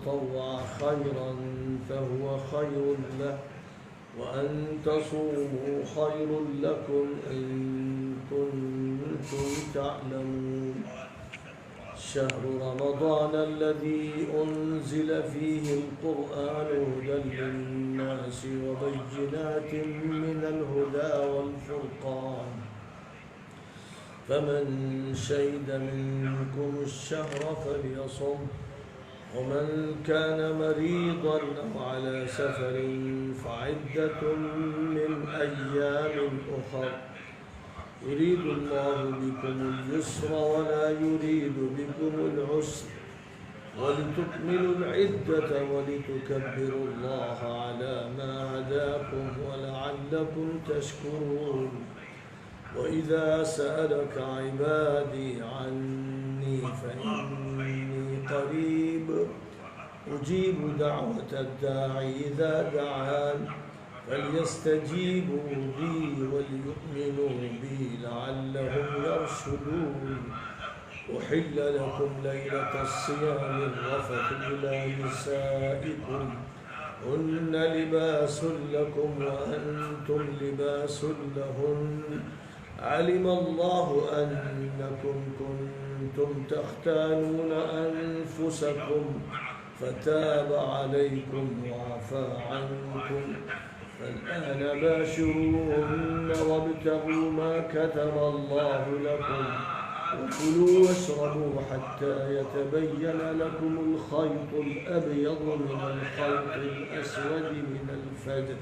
تطوع خيرا فهو خير له وأن تصوموا خير لكم إن كنتم تعلمون شهر رمضان الذي أنزل فيه القرآن هدى للناس وبينات من الهدى والفرقان فمن شهد منكم الشهر فليصم ومن كان مريضا أو على سفر فعدة من أيام أخر يريد الله بكم اليسر ولا يريد بكم العسر ولتكملوا العدة ولتكبروا الله على ما هداكم ولعلكم تشكرون وإذا سألك عبادي عني فإني قريب أجيب دعوة الداعي إذا دعان فليستجيبوا لي وليؤمنوا بي لعلهم يرشدون أحل لكم ليلة الصيام الرفث إلى نسائكم هن لباس لكم وأنتم لباس لهن علم الله أنكم كنتم تختانون أنفسكم فتاب عليكم وعفى عنكم فالآن باشروهن وابتغوا ما كتب الله لكم وكلوا واشربوا حتى يتبين لكم الخيط الأبيض من الخيط الأسود من الفجر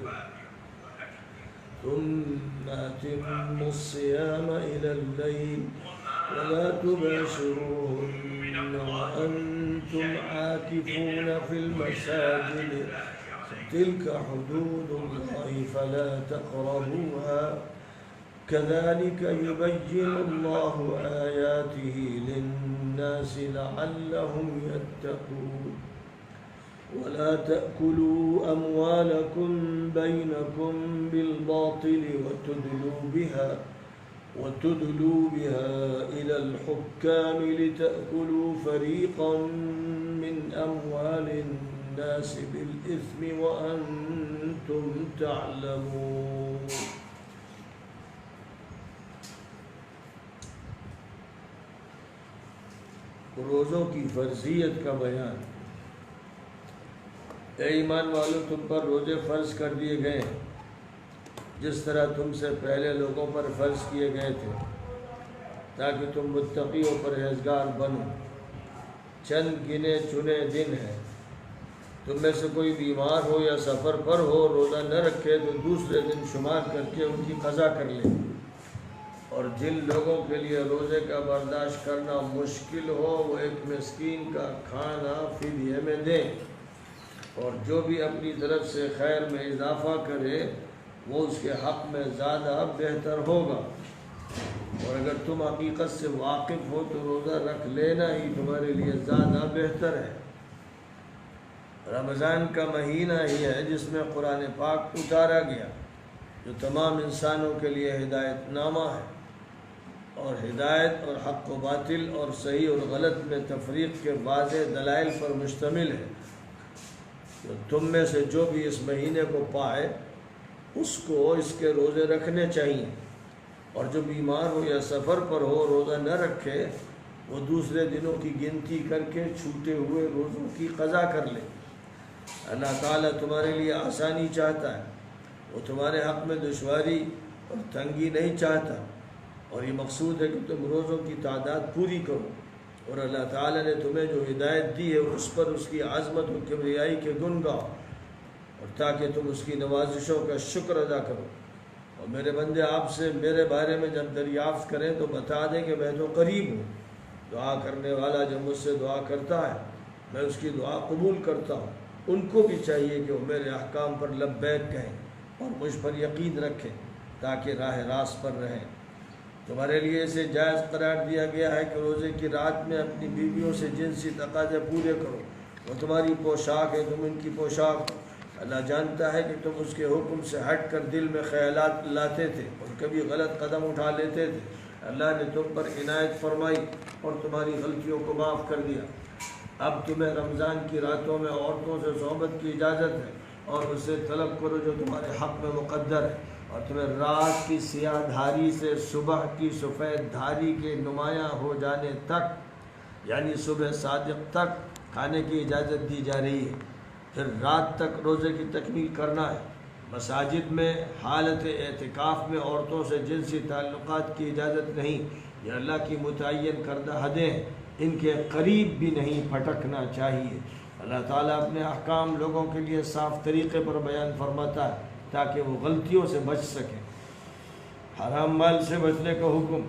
ثم أتموا الصيام إلى الليل ولا تباشروهن وأنتم عاكفون في المساجد تلك حدود الله فلا تقربوها كذلك يبين الله آياته للناس لعلهم يتقون ولا تأكلوا أموالكم بينكم بالباطل وتدلوا بها إلى الحكام لتأكلوا فريقا من أموال الناس بالإثم وأنتم تعلمون روزوں کی فرضیت کا بیان اے ایمان والو تم پر روزے فرض کر دیے گئے جس طرح تم سے پہلے لوگوں پر فرض کیے گئے تھے تاکہ تم متقی و پرہیزگار بنو چند گنے چنے دن ہیں تم میں سے کوئی بیمار ہو یا سفر پر ہو روزہ نہ رکھے تو دوسرے دن شمار کر کے ان کی قضا کر لے اور جن لوگوں کے لیے روزے کا برداشت کرنا مشکل ہو وہ ایک مسکین کا کھانا فدیے میں دیں اور جو بھی اپنی طرف سے خیر میں اضافہ کرے وہ اس کے حق میں زیادہ بہتر ہوگا اور اگر تم حقیقت سے واقف ہو تو روزہ رکھ لینا ہی تمہارے لیے زیادہ بہتر ہے رمضان کا مہینہ ہی ہے جس میں قرآن پاک اتارا گیا جو تمام انسانوں کے لیے ہدایت نامہ ہے اور ہدایت اور حق و باطل اور صحیح اور غلط میں تفریق کے واضح دلائل پر مشتمل ہے تو تم میں سے جو بھی اس مہینے کو پائے اس کو اس کے روزے رکھنے چاہیے اور جو بیمار ہو یا سفر پر ہو روزہ نہ رکھے وہ دوسرے دنوں کی گنتی کر کے چھوٹے ہوئے روزوں کی قضا کر لے اللہ تعالیٰ تمہارے لیے آسانی چاہتا ہے وہ تمہارے حق میں دشواری اور تنگی نہیں چاہتا اور یہ مقصود ہے کہ تم روزوں کی تعداد پوری کرو اور اللہ تعالیٰ نے تمہیں جو ہدایت دی ہے اس پر اس کی عظمت و کبریائی کے گن گاؤ اور تاکہ تم اس کی نوازشوں کا شکر ادا کرو اور میرے بندے آپ سے میرے بارے میں جب دریافت کریں تو بتا دیں کہ میں تو قریب ہوں دعا کرنے والا جب مجھ سے دعا کرتا ہے میں اس کی دعا قبول کرتا ہوں ان کو بھی چاہیے کہ وہ میرے احکام پر لبیک کہیں اور مجھ پر یقین رکھیں تاکہ راہ راست پر رہیں تمہارے لیے اسے جائز قرار دیا گیا ہے کہ روزے کی رات میں اپنی بیویوں سے جنسی تقاضے پورے کرو وہ تمہاری پوشاک ہے تم ان کی پوشاک ہو اللہ جانتا ہے کہ تم اس کے حکم سے ہٹ کر دل میں خیالات لاتے تھے اور کبھی غلط قدم اٹھا لیتے تھے اللہ نے تم پر عنایت فرمائی اور تمہاری غلطیوں کو معاف کر دیا اب تمہیں رمضان کی راتوں میں عورتوں سے صحبت کی اجازت ہے اور اسے طلب کرو جو تمہارے حق میں مقدر ہے، اور تمہیں رات کی سیاہ دھاری سے صبح کی سفید دھاری کے نمایاں ہو جانے تک، یعنی صبح صادق تک کھانے کی اجازت دی جا رہی ہے۔ پھر رات تک روزے کی تکمیل کرنا ہے۔ مساجد میں حالت اعتکاف میں عورتوں سے جنسی تعلقات کی اجازت نہیں، یہ اللہ کی متعین کردہ حدیں ہیں، ان کے قریب بھی نہیں پھٹکنا چاہیے۔ اللہ تعالیٰ اپنے احکام لوگوں کے لیے صاف طریقے پر بیان فرماتا ہے تاکہ وہ غلطیوں سے بچ سکیں۔ حرام مال سے بچنے کا حکم،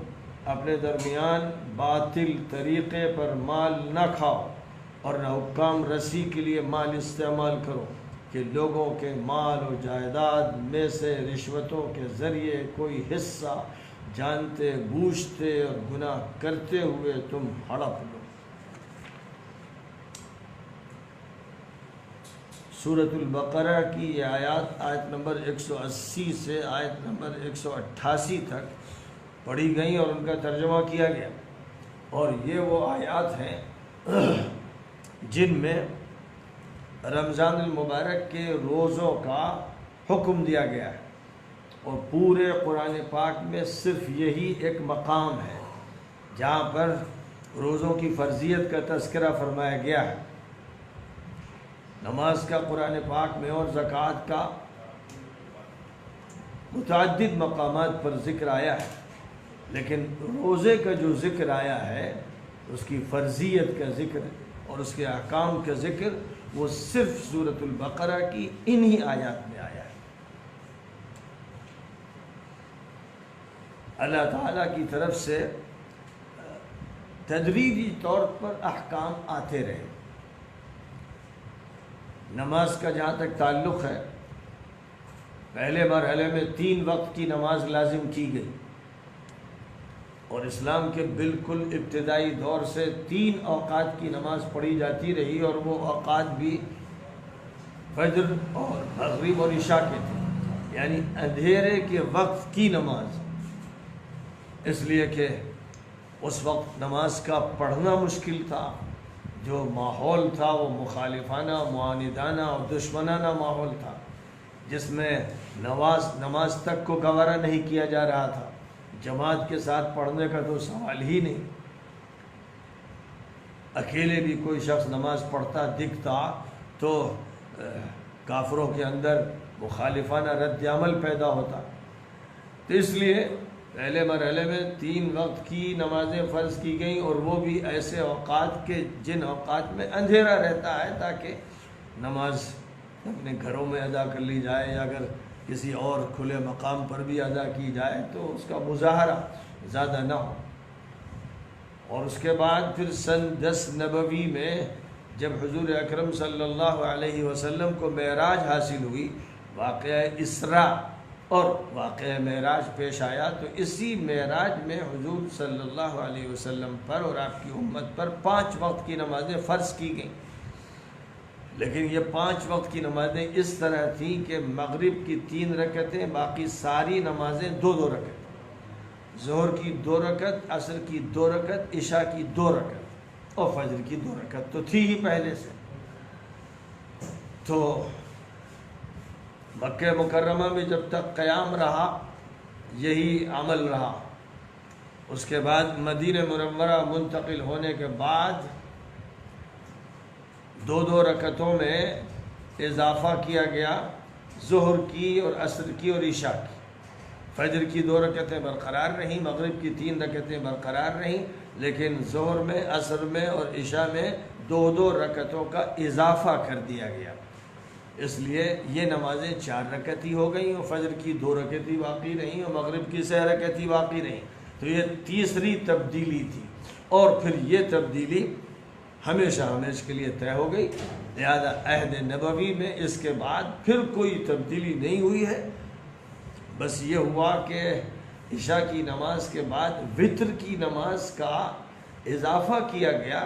اپنے درمیان باطل طریقے پر مال نہ کھاؤ اور نہ حکام رسی کے لیے مال استعمال کرو کہ لوگوں کے مال و جائیداد میں سے رشوتوں کے ذریعے کوئی حصہ جانتے بوجھتے اور گناہ کرتے ہوئے تم ہڑپ لو۔ سورۃ البقرہ کی یہ آیت نمبر 180 سے آیت نمبر 188 تک پڑھی گئیں اور ان کا ترجمہ کیا گیا، اور یہ وہ آیات ہیں جن میں رمضان المبارک کے روزوں کا حکم دیا گیا ہے، اور پورے قرآن پاک میں صرف یہی ایک مقام ہے جہاں پر روزوں کی فرضیت کا تذکرہ فرمایا گیا ہے۔ نماز کا قرآن پاک میں اور زکوٰۃ کا متعدد مقامات پر ذکر آیا ہے، لیکن روزے کا جو ذکر آیا ہے، اس کی فرضیت کا ذکر اور اس کے احکام کا ذکر، وہ صرف سورۃ البقرہ کی انہی آیات میں آیا ہے۔ اللہ تعالیٰ کی طرف سے تدریجی طور پر احکام آتے رہے۔ نماز کا جہاں تک تعلق ہے، پہلے مرحلے میں 3 وقت کی نماز لازم کی گئی، اور اسلام کے بالکل ابتدائی دور سے 3 اوقات کی نماز پڑھی جاتی رہی، اور وہ اوقات بھی فجر اور مغرب اور عشاء کے تھے، یعنی اندھیرے کے وقت کی نماز، اس لیے کہ اس وقت نماز کا پڑھنا مشکل تھا، جو ماحول تھا وہ مخالفانہ، معاندانہ اور دشمنانہ ماحول تھا، جس میں نماز تک کو گوارا نہیں کیا جا رہا تھا، جماعت کے ساتھ پڑھنے کا تو سوال ہی نہیں۔ اکیلے بھی کوئی شخص نماز پڑھتا دکھتا تو کافروں کے اندر مخالفانہ رد عمل پیدا ہوتا، تو اس لیے پہلے مرحلے میں 3 وقت کی نمازیں فرض کی گئیں، اور وہ بھی ایسے اوقات کے جن اوقات میں اندھیرا رہتا ہے، تاکہ نماز اپنے گھروں میں ادا کر لی جائے، یا اگر کسی اور کھلے مقام پر بھی ادا کی جائے تو اس کا مظاہرہ زیادہ نہ ہو۔ اور اس کے بعد پھر سن 10 نبوی میں جب حضور اکرم صلی اللہ علیہ وسلم کو معراج حاصل ہوئی، واقعہ اسراء اور واقعہ معراج پیش آیا، تو اسی معراج میں حضور صلی اللہ علیہ وسلم پر اور آپ کی امت پر 5 وقت کی نمازیں فرض کی گئیں، لیکن یہ 5 وقت کی نمازیں اس طرح تھیں کہ مغرب کی 3 رکعتیں، باقی ساری نمازیں 2 رکعت، ظہر کی 2 رکعت، عصر کی 2 رکعت، عشاء کی 2 رکعت، اور فجر کی 2 رکعت تو تھی ہی پہلے سے۔ تو مکہ مکرمہ میں جب تک قیام رہا یہی عمل رہا، اس کے بعد مدینہ منورہ منتقل ہونے کے بعد 2 رکعتوں میں اضافہ کیا گیا، ظہر کی اور عصر کی اور عشاء کی۔ فجر کی 2 رکعتیں برقرار رہیں، مغرب کی 3 رکعتیں برقرار رہیں، لیکن ظہر میں، عصر میں اور عشاء میں 2 رکعتوں کا اضافہ کر دیا گیا، اس لیے یہ نمازیں 4 رکعتی ہو گئیں، اور فجر کی 2 رکعتی باقی رہیں، اور مغرب کی 6 رکعتی باقی رہیں۔ تو یہ تیسری تبدیلی تھی، اور پھر یہ تبدیلی ہمیشہ کے لیے طے ہو گئی، لہذا عہد نبوی میں اس کے بعد پھر کوئی تبدیلی نہیں ہوئی ہے۔ بس یہ ہوا کہ عشاء کی نماز کے بعد وتر کی نماز کا اضافہ کیا گیا،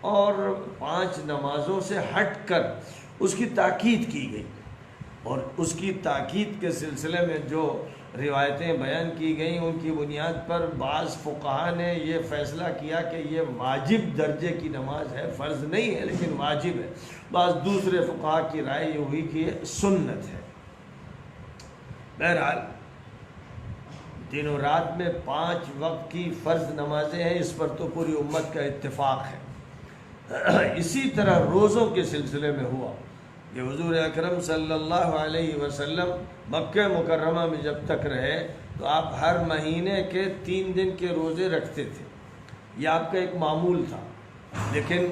اور 5 نمازوں سے ہٹ کر اس کی تاکید کی گئی، اور اس کی تاکید کے سلسلے میں جو روایتیں بیان کی گئیں، ان کی بنیاد پر بعض فقہا نے یہ فیصلہ کیا کہ یہ واجب درجے کی نماز ہے، فرض نہیں ہے لیکن واجب ہے۔ بعض دوسرے فقہا کی رائے یہ ہوئی کہ یہ سنت ہے۔ بہرحال دن و رات میں 5 وقت کی فرض نمازیں ہیں، اس پر تو پوری امت کا اتفاق ہے۔ اسی طرح روزوں کے سلسلے میں ہوا کہ حضور اکرم صلی اللہ علیہ وسلم مکہ مکرمہ میں جب تک رہے تو آپ ہر مہینے کے 3 دن کے روزے رکھتے تھے، یہ آپ کا ایک معمول تھا، لیکن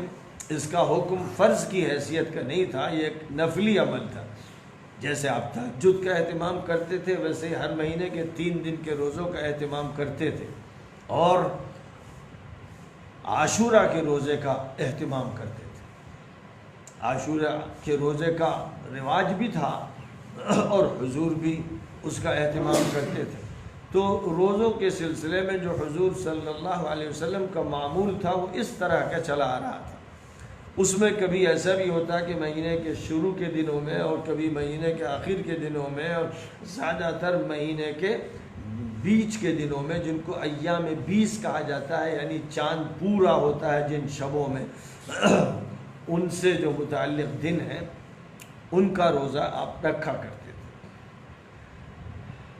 اس کا حکم فرض کی حیثیت کا نہیں تھا، یہ ایک نفلی عمل تھا۔ جیسے آپ تہجد کا اہتمام کرتے تھے ویسے ہر مہینے کے 3 دن کے روزوں کا اہتمام کرتے تھے، اور عاشورہ کے روزے کا اہتمام کرتے تھے۔ عاشورہ کے روزے کا رواج بھی تھا اور حضور بھی اس کا اہتمام کرتے تھے۔ تو روزوں کے سلسلے میں جو حضور صلی اللہ علیہ وسلم کا معمول تھا وہ اس طرح کا چلا آ رہا تھا۔ اس میں کبھی ایسا بھی ہوتا کہ مہینے کے شروع کے دنوں میں، اور کبھی مہینے کے آخر کے دنوں میں، اور زیادہ تر مہینے کے بیچ کے دنوں میں، جن کو ایام 20 کہا جاتا ہے، یعنی چاند پورا ہوتا ہے جن شبوں میں، ان سے جو متعلق دن ہیں ان کا روزہ آپ رکھا کرتے تھے۔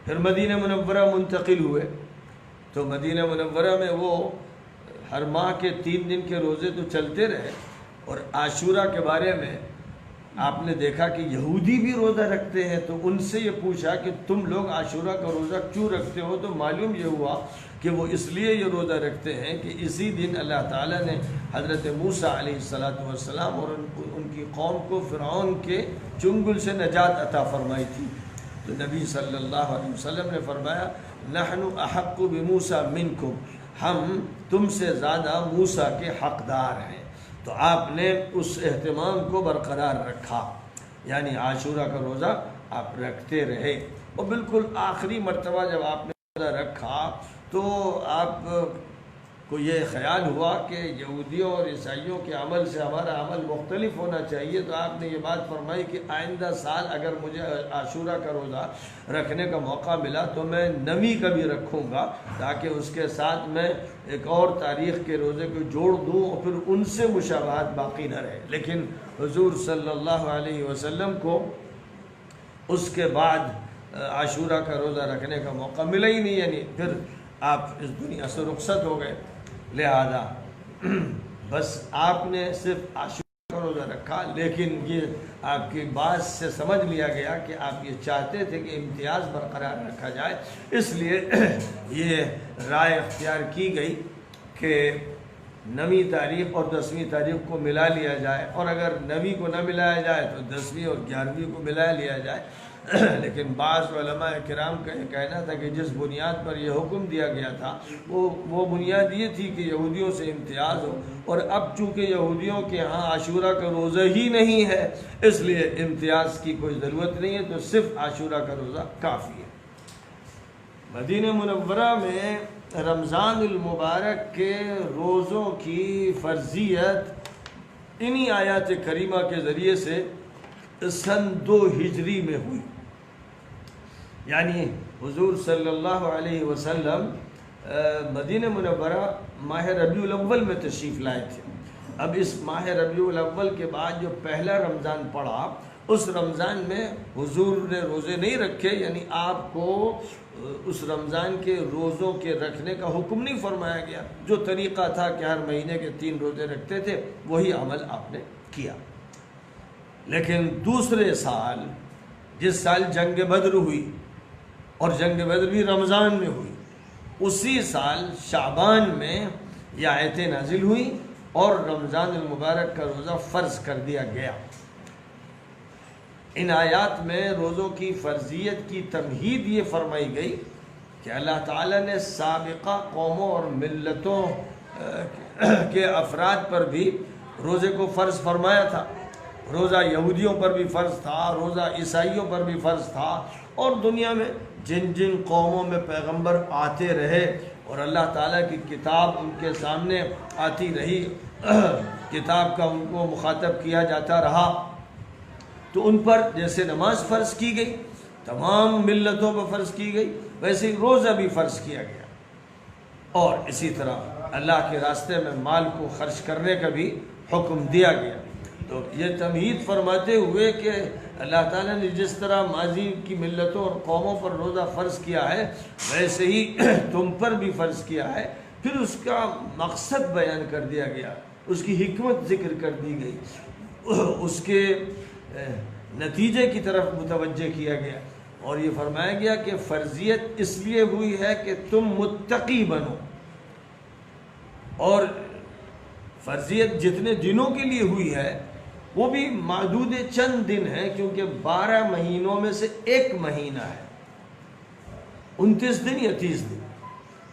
پھر مدینہ منورہ منتقل ہوئے تو مدینہ منورہ میں وہ ہر ماہ کے 3 دن کے روزے تو چلتے رہے، اور عاشورہ کے بارے میں آپ نے دیکھا کہ یہودی بھی روزہ رکھتے ہیں، تو ان سے یہ پوچھا کہ تم لوگ عاشورہ کا روزہ کیوں رکھتے ہو؟ تو معلوم یہ ہوا کہ وہ اس لیے یہ روزہ رکھتے ہیں کہ اسی دن اللہ تعالیٰ نے حضرت موسیٰ علیہ السلام اور ان کی قوم کو فرعون کے چنگل سے نجات عطا فرمائی تھی۔ تو نبی صلی اللہ علیہ وسلم نے فرمایا نحن احق بموسیٰ منکم، ہم تم سے زیادہ موسیٰ کے حقدار ہیں۔ تو آپ نے اس اہتمام کو برقرار رکھا، یعنی عاشورہ کا روزہ آپ رکھتے رہے، اور بالکل آخری مرتبہ جب آپ نے روزہ رکھا تو آپ کو یہ خیال ہوا کہ یہودیوں اور عیسائیوں کے عمل سے ہمارا عمل مختلف ہونا چاہیے، تو آپ نے یہ بات فرمائی کہ آئندہ سال اگر مجھے عاشورہ کا روزہ رکھنے کا موقع ملا تو میں 9ویں کا بھی رکھوں گا، تاکہ اس کے ساتھ میں ایک اور تاریخ کے روزے کو جوڑ دوں اور پھر ان سے مشابہت باقی نہ رہے۔ لیکن حضور صلی اللہ علیہ وسلم کو اس کے بعد عاشورہ کا روزہ رکھنے کا موقع ملا ہی نہیں، یعنی پھر آپ اس دنیا سے رخصت ہو گئے، لہذا بس آپ نے صرف عاشورہ کا روزہ رکھا۔ لیکن یہ آپ کی بات سے سمجھ لیا گیا کہ آپ یہ چاہتے تھے کہ امتیاز برقرار رکھا جائے، اس لیے یہ رائے اختیار کی گئی کہ 9ویں تاریخ اور 10ویں تاریخ کو ملا لیا جائے، اور اگر 9ویں کو نہ ملایا جائے تو 10ویں اور 11ویں کو ملا لیا جائے۔ لیکن بعض علماء کرام کا یہ کہنا تھا کہ جس بنیاد پر یہ حکم دیا گیا تھا وہ بنیاد یہ تھی کہ یہودیوں سے امتیاز ہو، اور اب چونکہ یہودیوں کے ہاں عاشورہ کا روزہ ہی نہیں ہے اس لیے امتیاز کی کوئی ضرورت نہیں ہے، تو صرف عاشورہ کا روزہ کافی ہے۔ مدینہ منورہ میں رمضان المبارک کے روزوں کی فرضیت انہی آیات کریمہ کے ذریعے سے سن 2 ہجری میں ہوئی، یعنی حضور صلی اللہ علیہ وسلم مدینہ منورہ ماہ ربیع الاول میں تشریف لائے تھے۔ اب اس ماہ ربیع الاول کے بعد جو پہلا رمضان پڑا، اس رمضان میں حضور نے روزے نہیں رکھے، یعنی آپ کو اس رمضان کے روزوں کے رکھنے کا حکم نہیں فرمایا گیا۔ جو طریقہ تھا کہ ہر مہینے کے 3 روزے رکھتے تھے وہی عمل آپ نے کیا۔ لیکن دوسرے سال، جس سال جنگ بدر ہوئی، اور جنگ بدر بھی رمضان میں ہوئی، اسی سال شعبان میں یہ آیتیں نازل ہوئی اور رمضان المبارک کا روزہ فرض کر دیا گیا۔ ان آیات میں روزوں کی فرضیت کی تمہید یہ فرمائی گئی کہ اللہ تعالیٰ نے سابقہ قوموں اور ملتوں کے افراد پر بھی روزے کو فرض فرمایا تھا۔ روزہ یہودیوں پر بھی فرض تھا، روزہ عیسائیوں پر بھی فرض تھا، اور دنیا میں جن جن قوموں میں پیغمبر آتے رہے اور اللہ تعالیٰ کی کتاب ان کے سامنے آتی رہی، کتاب کا ان کو مخاطب کیا جاتا رہا، تو ان پر جیسے نماز فرض کی گئی تمام ملتوں پر فرض کی گئی، ویسے ہی روزہ بھی فرض کیا گیا، اور اسی طرح اللہ کے راستے میں مال کو خرچ کرنے کا بھی حکم دیا گیا۔ تو یہ تمہید فرماتے ہوئے کہ اللہ تعالیٰ نے جس طرح ماضی کی ملتوں اور قوموں پر روزہ فرض کیا ہے ویسے ہی تم پر بھی فرض کیا ہے، پھر اس کا مقصد بیان کر دیا گیا، اس کی حکمت ذکر کر دی گئی، اس کے نتیجے کی طرف متوجہ کیا گیا، اور یہ فرمایا گیا کہ فرضیت اس لیے ہوئی ہے کہ تم متقی بنو، اور فرضیت جتنے دنوں کے لیے ہوئی ہے وہ بھی محدود چند دن ہے، کیونکہ 12 مہینوں میں سے ایک مہینہ ہے، 29 دن یا 30 دن،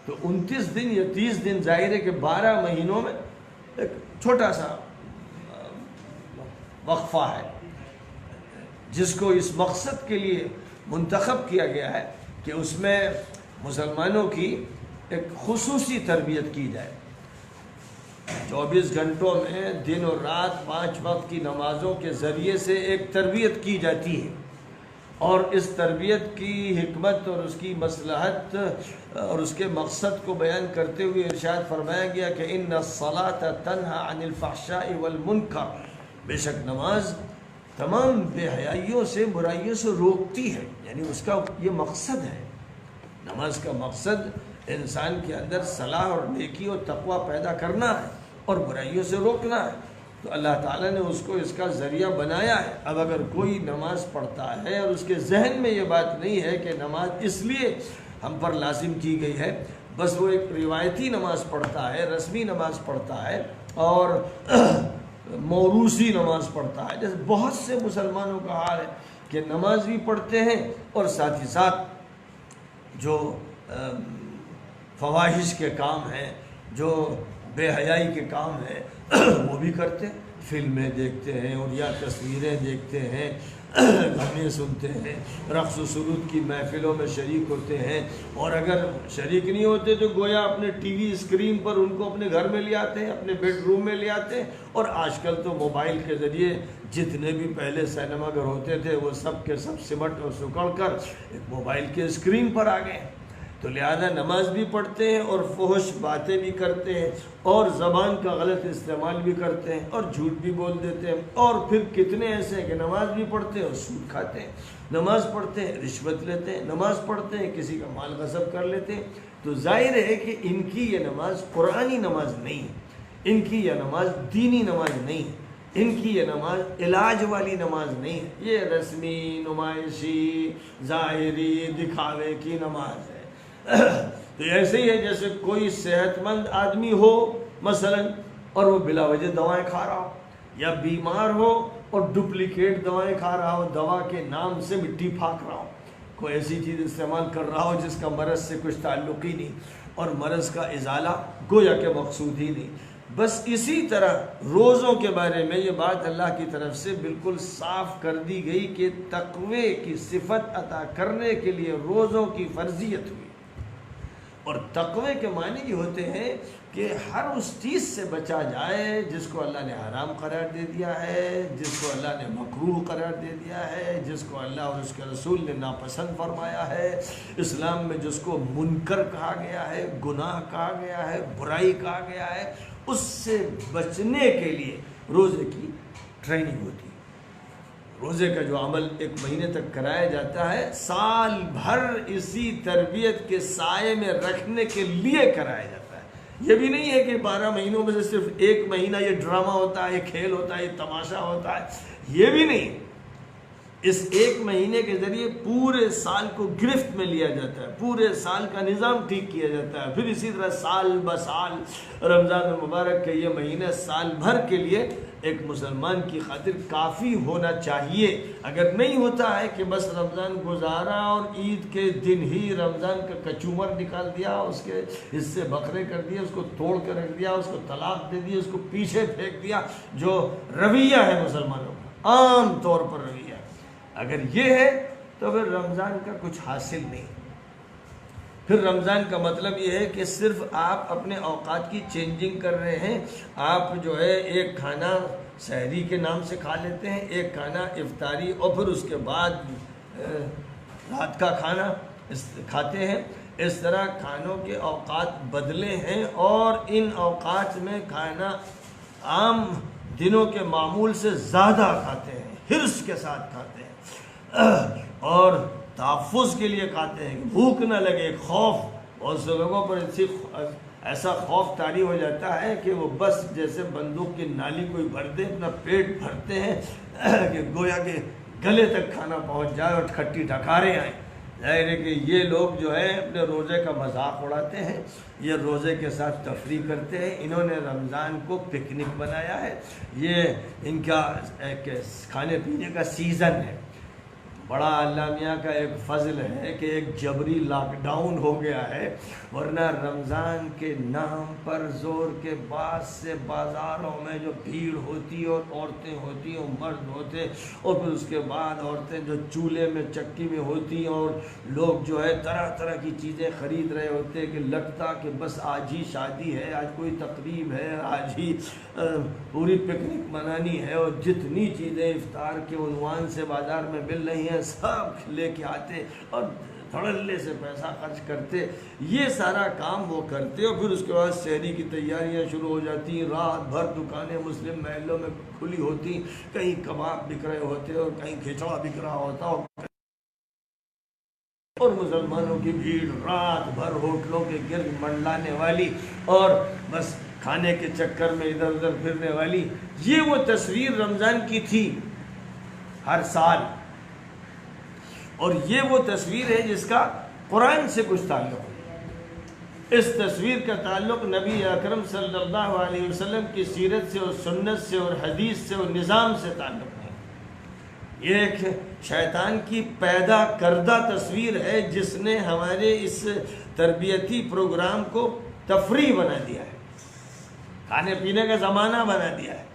تو 29 دن یا 30 دن ظاہر ہے کہ 12 مہینوں میں ایک چھوٹا سا وقفہ ہے، جس کو اس مقصد کے لیے منتخب کیا گیا ہے کہ اس میں مسلمانوں کی ایک خصوصی تربیت کی جائے۔ 24 گھنٹوں میں دن اور رات 5 وقت کی نمازوں کے ذریعے سے ایک تربیت کی جاتی ہے، اور اس تربیت کی حکمت اور اس کی مصلحت اور اس کے مقصد کو بیان کرتے ہوئے ارشاد فرمایا گیا کہ ان الصلاۃ تنہی عن الفحشاء والمنکر، بے شک نماز تمام بے حیائیوں سے، برائیوں سے روکتی ہے، یعنی اس کا یہ مقصد ہے۔ نماز کا مقصد انسان کے اندر صلاح اور نیکی اور تقوی پیدا کرنا ہے اور برائیوں سے روکنا ہے، تو اللہ تعالیٰ نے اس کو اس کا ذریعہ بنایا ہے۔ اب اگر کوئی نماز پڑھتا ہے اور اس کے ذہن میں یہ بات نہیں ہے کہ نماز اس لیے ہم پر لازم کی گئی ہے، بس وہ ایک روایتی نماز پڑھتا ہے، رسمی نماز پڑھتا ہے اور موروثی نماز پڑھتا ہے، جیسے بہت سے مسلمانوں کا حال ہے کہ نماز بھی پڑھتے ہیں اور ساتھ ہی ساتھ جو فواحش کے کام ہیں، جو بے حیائی کے کام ہیں وہ بھی کرتے ہیں، فلمیں دیکھتے ہیں اور یا تصویریں دیکھتے ہیں، گانے سنتے ہیں، رقص و سرود کی محفلوں میں شریک ہوتے ہیں، اور اگر شریک نہیں ہوتے تو گویا اپنے ٹی وی اسکرین پر ان کو اپنے گھر میں لے آتے ہیں، اپنے بیڈ روم میں لے آتے ہیں، اور آج کل تو موبائل کے ذریعے جتنے بھی پہلے سینما گھر ہوتے تھے وہ سب کے سب سمٹ اور سکڑ کر ایک موبائل کے اسکرین پر آ گئے ہیں۔ تو لہذا نماز بھی پڑھتے ہیں اور فحش باتیں بھی کرتے ہیں اور زبان کا غلط استعمال بھی کرتے ہیں اور جھوٹ بھی بول دیتے ہیں، اور پھر کتنے ایسے ہیں کہ نماز بھی پڑھتے ہیں اور سود کھاتے ہیں، نماز پڑھتے ہیں رشوت لیتے ہیں، نماز پڑھتے ہیں کسی کا مال غصب کر لیتے ہیں۔ تو ظاہر ہے کہ ان کی یہ نماز قرآنی نماز نہیں ہے، ان کی یہ نماز دینی نماز نہیں ہے، ان کی یہ نماز علاج والی نماز نہیں ہے، یہ رسمی، نمائشی، ظاہری، دکھاوے کی نماز ہے۔ تو ایسے ہی ہے جیسے کوئی صحت مند آدمی ہو مثلا اور وہ بلا وجہ دوائیں کھا رہا ہو، یا بیمار ہو اور ڈپلیکیٹ دوائیں کھا رہا ہو، دوا کے نام سے مٹی پھانک رہا ہو، کوئی ایسی چیز استعمال کر رہا ہو جس کا مرض سے کچھ تعلق ہی نہیں اور مرض کا ازالہ گویا کہ مقصود ہی نہیں۔ بس اسی طرح روزوں کے بارے میں یہ بات اللہ کی طرف سے بالکل صاف کر دی گئی کہ تقوی کی صفت عطا کرنے کے لیے روزوں کی فرضیت ہوئی، اور تقوی کے معنی یہ ہوتے ہیں کہ ہر اس چیز سے بچا جائے جس کو اللہ نے حرام قرار دے دیا ہے، جس کو اللہ نے مکروہ قرار دے دیا ہے، جس کو اللہ اور اس کے رسول نے ناپسند فرمایا ہے، اسلام میں جس کو منکر کہا گیا ہے، گناہ کہا گیا ہے، برائی کہا گیا ہے، اس سے بچنے کے لیے روزے کی ٹریننگ ہوتی ہے۔ روزے کا جو عمل 1 مہینے تک کرایا جاتا ہے، سال بھر اسی تربیت کے سائے میں رکھنے کے لیے کرایا جاتا ہے۔ یہ بھی نہیں ہے کہ 12 مہینوں میں سے صرف 1 مہینہ یہ ڈرامہ ہوتا ہے، یہ کھیل ہوتا ہے، یہ تماشا ہوتا ہے، یہ بھی نہیں۔ اس 1 مہینے کے ذریعے پورے سال کو گرفت میں لیا جاتا ہے، پورے سال کا نظام ٹھیک کیا جاتا ہے۔ پھر اسی طرح سال بسال رمضان المبارک کے یہ مہینے سال بھر کے لیے ایک مسلمان کی خاطر کافی ہونا چاہیے۔ اگر نہیں ہوتا ہے کہ بس رمضان گزارا اور عید کے دن ہی رمضان کا کچومر نکال دیا، اس کے حصے بکرے کر دیے، اس کو توڑ کر رکھ دیا، اس کو طلاق دے دی، اس کو پیچھے پھینک دیا، جو رویہ ہے مسلمانوں کا عام طور پر رویہ، اگر یہ ہے تو پھر رمضان کا کچھ حاصل نہیں۔ پھر رمضان کا مطلب یہ ہے کہ صرف آپ اپنے اوقات کی چینجنگ کر رہے ہیں، آپ جو ہے ایک کھانا سحری کے نام سے کھا لیتے ہیں، ایک کھانا افطاری، اور پھر اس کے بعد رات کا کھانا کھاتے ہیں، اس طرح کھانوں کے اوقات بدلے ہیں اور ان اوقات میں کھانا عام دنوں کے معمول سے زیادہ کھاتے ہیں، حرص کے ساتھ کھاتے ہیں اور تحفظ کے لیے کھاتے ہیں کہ بھوک نہ لگے، خوف. بہت سے لوگوں پر ایسا خوف طاری ہو جاتا ہے کہ وہ بس جیسے بندوق کی نالی کوئی بھر دے، اپنا پیٹ بھرتے ہیں کہ گویا کہ گلے تک کھانا پہنچ جائے اور کھٹی ڈھکاریں آئیں. ظاہر ہے کہ یہ لوگ جو ہے اپنے روزے کا مذاق اڑاتے ہیں، یہ روزے کے ساتھ تفریح کرتے ہیں. انہوں نے رمضان کو پکنک بنایا ہے، یہ ان کا ایک کھانے پینے کا سیزن ہے. بڑا اللہ میاں کا ایک فضل ہے کہ ایک جبری لاک ڈاؤن ہو گیا ہے، ورنہ رمضان کے نام پر زور کے بعد سے بازاروں میں جو بھیڑ ہوتی اور عورتیں ہوتی اور مرد ہوتے، اور پھر اس کے بعد عورتیں جو چولہے میں چکی میں ہوتی اور لوگ جو ہے طرح طرح کی چیزیں خرید رہے ہوتے کہ لگتا کہ بس آج ہی شادی ہے، آج کوئی تقریب ہے، آج ہی پوری پکنک منانی ہے، اور جتنی چیزیں افطار کے عنوان سے بازار میں مل رہی ہیں سب لے کے آتے اور دھڑلے سے پیسہ خرچ کرتے. یہ سارا کام وہ کرتے اور پھر اس کے بعد سحری کی تیاریاں شروع ہو جاتی. رات بھر دکانیں مسلم محلوں میں کھلی ہوتی، کہیں کباب بک رہے ہوتے اور کہیں کھچڑا بک رہا ہوتا اور مسلمانوں کی بھیڑ رات بھر ہوٹلوں کے گرد منڈلانے والی اور بس کھانے کے چکر میں ادھر ادھر پھرنے والی. یہ وہ تصویر رمضان کی تھی ہر سال، اور یہ وہ تصویر ہے جس کا قرآن سے کچھ تعلق ہے. اس تصویر کا تعلق نبی اکرم صلی اللہ علیہ وسلم کی سیرت سے اور سنت سے اور حدیث سے اور نظام سے تعلق ہے. یہ ایک شیطان کی پیدا کردہ تصویر ہے جس نے ہمارے اس تربیتی پروگرام کو تفریح بنا دیا ہے، کھانے پینے کا زمانہ بنا دیا ہے.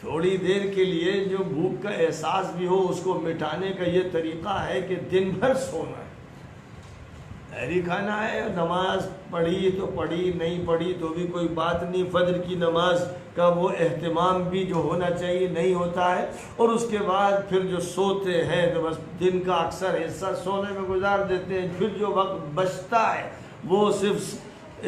تھوڑی دیر کے لیے جو بھوک کا احساس بھی ہو اس کو مٹانے کا یہ طریقہ ہے کہ دن بھر سونا ہے. سحری کھانا ہے، نماز پڑھی تو پڑھی، نہیں پڑھی تو بھی کوئی بات نہیں. فجر کی نماز کا وہ اہتمام بھی جو ہونا چاہیے نہیں ہوتا ہے، اور اس کے بعد پھر جو سوتے ہیں تو بس دن کا اکثر حصہ سونے میں گزار دیتے ہیں. پھر جو وقت بچتا ہے وہ صرف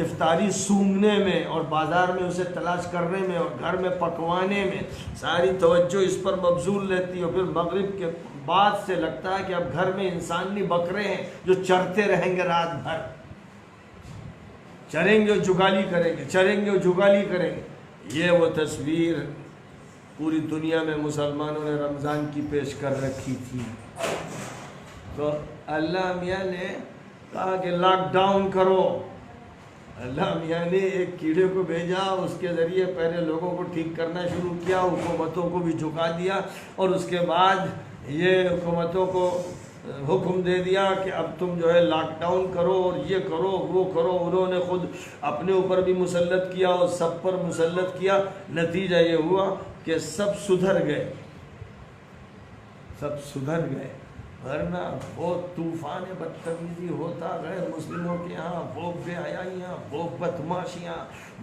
افطاری سونگھنے میں اور بازار میں اسے تلاش کرنے میں اور گھر میں پکوانے میں ساری توجہ اس پر مبذول رہتی ہے. اور پھر مغرب کے بعد سے لگتا ہے کہ اب گھر میں انسانی بکرے ہیں جو چرتے رہیں گے رات بھر، چریں گے اور جگالی کریں گے، چریں گے اور جگالی کریں گے. یہ وہ تصویر پوری دنیا میں مسلمانوں نے رمضان کی پیش کر رکھی تھی. تو اللہ میاں نے کہا کہ لاک ڈاؤن کرو. اللہ میاں نے ایک کیڑے کو بھیجا، اس کے ذریعے پہلے لوگوں کو ٹھیک کرنا شروع کیا، حکومتوں کو بھی جھکا دیا، اور اس کے بعد یہ حکومتوں کو حکم دے دیا کہ اب تم جو ہے لاک ڈاؤن کرو اور یہ کرو وہ کرو. انہوں نے خود اپنے اوپر بھی مسلط کیا اور سب پر مسلط کیا. نتیجہ یہ ہوا کہ سب سدھر گئے، سب سدھر گئے. ورنہ وہ طوفان بدتمیزی ہوتا غیر مسلموں کے یہاں، وہ بے حیائیاں، وہ بدماشیاں،